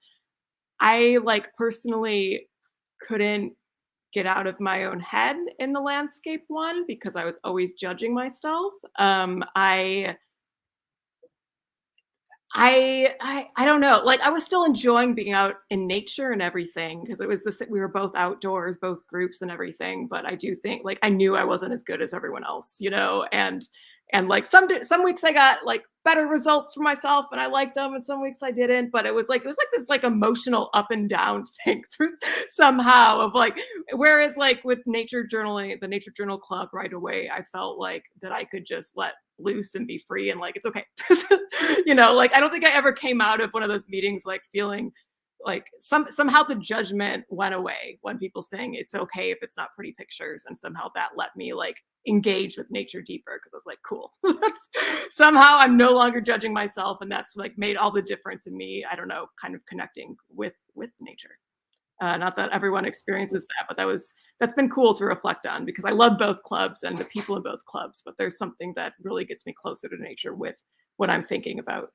I like personally couldn't get out of my own head in the landscape one because I was always judging myself. I don't know. Like I was still enjoying being out in nature and everything because it was this we were both outdoors, both groups and everything. But I do think like I knew I wasn't as good as everyone else, and like some weeks I got like better results for myself and I liked them, and some weeks I didn't. But it was like this like emotional up and down thing for somehow of like whereas like with nature journaling, the Nature Journal Club right away, I felt like that I could just let loose and be free and like it's okay. Like I don't think I ever came out of one of those meetings like feeling like somehow the judgment went away when people saying it's okay if it's not pretty pictures, and somehow that let me like engage with nature deeper because I was like cool. Somehow I'm no longer judging myself, and that's like made all the difference in me, I don't know, kind of connecting with nature. Not that everyone experiences that, but that's been cool to reflect on because I love both clubs and the people in both clubs, but there's something that really gets me closer to nature with what I'm thinking about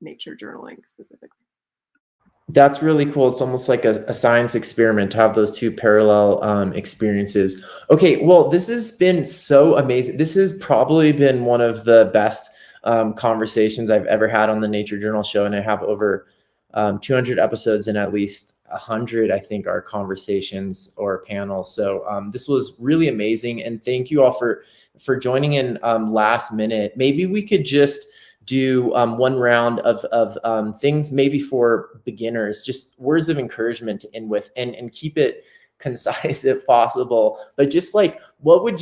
nature journaling specifically. That's really cool. It's almost like a science experiment to have those two parallel experiences. Okay, well, this has been so amazing. This has probably been one of the best conversations I've ever had on the Nature Journal show, and I have over 200 episodes, and at least 100, I think, are conversations or panels. So this was really amazing, and thank you all for joining in last minute. Maybe we could just do one round of things maybe for beginners, just words of encouragement to end with, and keep it concise if possible. But just like, what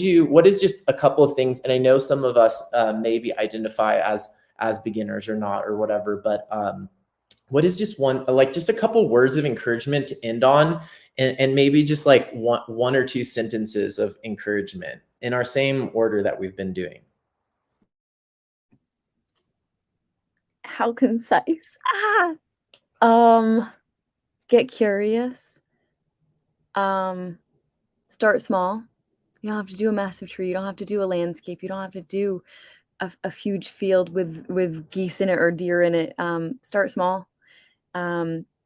is just a couple of things, and I know some of us maybe identify as beginners or not or whatever, but what is just just a couple words of encouragement to end on, and maybe just like one or two sentences of encouragement in our same order that we've been doing. How concise. Get curious. Start small. You don't have to do a massive tree. You don't have to do a landscape. You don't have to do a huge field with geese in it or deer in it. Start small.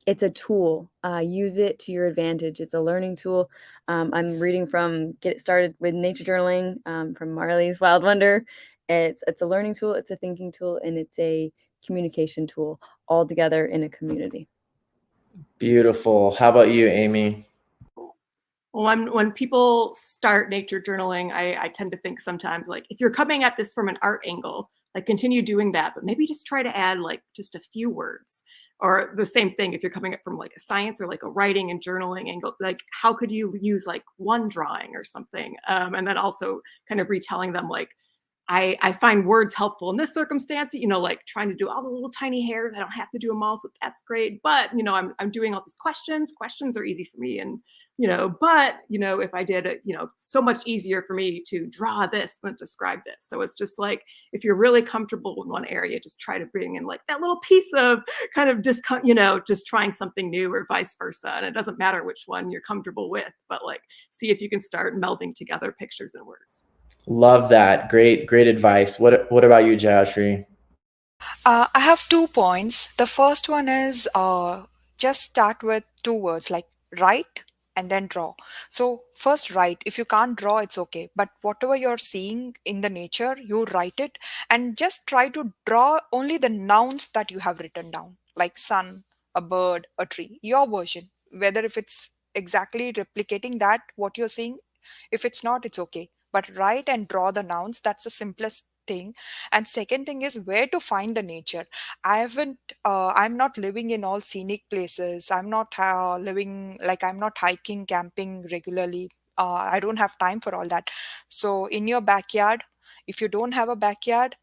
It's a tool. Use it to your advantage. It's a learning tool. I'm reading from Get It Started with Nature Journaling from Marley's Wild Wonder. It's a learning tool. It's a thinking tool, and it's a communication tool all together in a community. Beautiful. How about you, Amy? When people start nature journaling, I tend to think sometimes like if you're coming at this from an art angle, like continue doing that, but maybe just try to add like just a few words. Or the same thing if you're coming at from like a science or like a writing and journaling angle, like how could you use like one drawing or something? And then also kind of retelling them like I find words helpful in this circumstance, like trying to do all the little tiny hairs. I don't have to do them all, so that's great. But, I'm doing all these questions. Questions are easy for me. And, if I did it, so much easier for me to draw this than describe this. So it's just like, if you're really comfortable in one area, just try to bring in like that little piece of kind of just trying something new or vice versa. And it doesn't matter which one you're comfortable with, but like, see if you can start melding together pictures and words. Love that. Great advice. What about you, Jashri? I have 2 points. The first one is just start with 2 words like write and then draw. So first write. If you can't draw, it's okay. But whatever you're seeing in the nature, you write it and just try to draw only the nouns that you have written down, like sun, a bird, a tree, your version. Whether if it's exactly replicating that, what you're seeing, if it's not, it's okay. But write and draw the nouns, that's the simplest thing. And second thing is where to find the nature. I'm not living in all scenic places. I'm not living like I'm not hiking, camping regularly. I don't have time for all that. So in your backyard, if you don't have a backyard,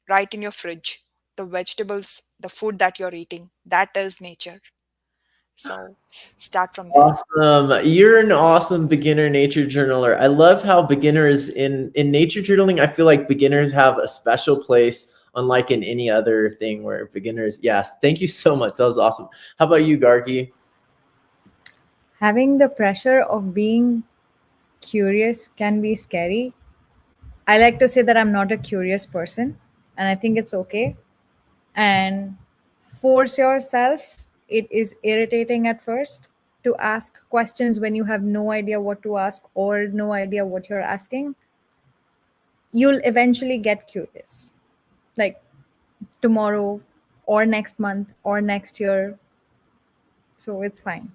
write in your fridge the vegetables, the food that you're eating. That is nature. So start from there. Awesome. You're an awesome beginner nature journaler. I love how beginners in nature journaling, I feel like beginners have a special place, unlike in any other thing where beginners, yes. Thank you so much. That was awesome. How about you, Gargi? Having the pressure of being curious can be scary. I like to say that I'm not a curious person, and I think it's okay. And force yourself. It is irritating at first to ask questions when you have no idea what to ask or no idea what you're asking. You'll eventually get curious, like tomorrow or next month or next year. So it's fine.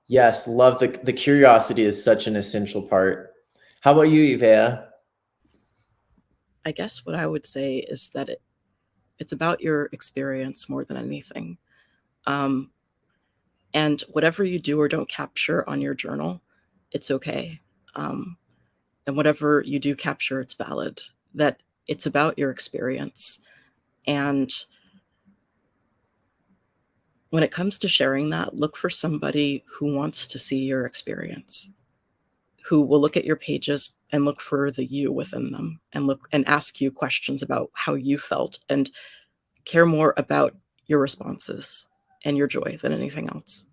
Yes, love the curiosity is such an essential part. How about you, Ivea? I guess what I would say is that it's about your experience more than anything. And whatever you do or don't capture on your journal, it's okay. And whatever you do capture, it's valid. That it's about your experience. And when it comes to sharing that, look for somebody who wants to see your experience, who will look at your pages and look for the you within them and look and ask you questions about how you felt and care more about your responses and your joy than anything else.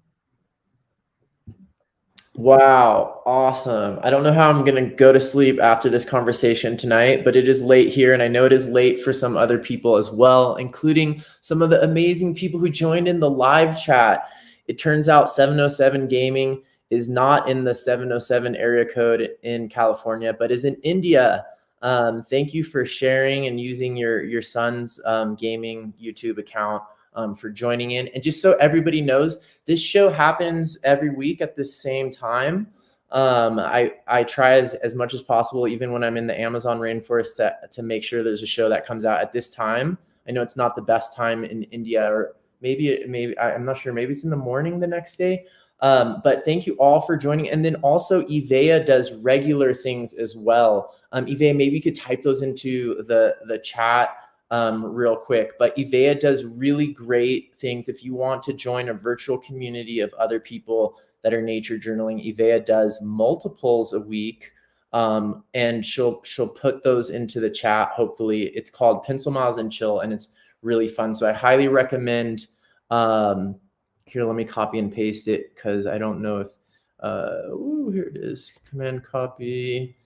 Wow, awesome. I don't know how I'm going to go to sleep after this conversation tonight, but it is late here, and I know it is late for some other people as well, including some of the amazing people who joined in the live chat. It turns out 707 Gaming is not in the 707 area code in California, but is in India. Thank you for sharing and using your son's gaming YouTube account for joining in. And just so everybody knows, this show happens every week at the same time. I try as much as possible, even when I'm in the Amazon rainforest, to make sure there's a show that comes out at this time. I know it's not the best time in India, or maybe I'm not sure. Maybe it's in the morning the next day. But thank you all for joining. And then also Ivea does regular things as well. Ivea, maybe you could type those into the chat real quick. But Ivea does really great things. If you want to join a virtual community of other people that are nature journaling, Ivea does multiples a week. And she'll put those into the chat. Hopefully, it's called Pencil Miles and Chill, and it's really fun. So I highly recommend. Here, let me copy and paste it because I don't know if. Here it is. Command copy.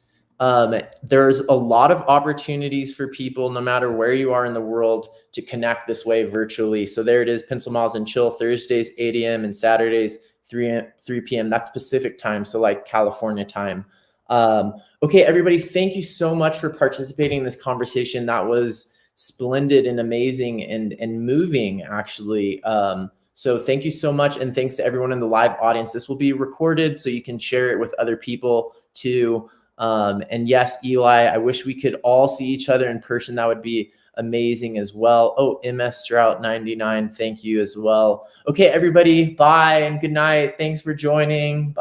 There's a lot of opportunities for people, no matter where you are in the world, to connect this way virtually. So there it is, Pencil Miles and Chill, Thursdays 8 a.m. and Saturdays 3 p.m. That's Pacific time, so like California time. Okay, everybody, thank you so much for participating in this conversation. That was splendid and amazing and moving, actually. So thank you so much, and thanks to everyone in the live audience. This will be recorded so you can share it with other people too. And yes, Eli, I wish we could all see each other in person. That would be amazing as well. Oh, MS Strout 99, thank you as well. Okay, everybody, bye and good night. Thanks for joining. Bye.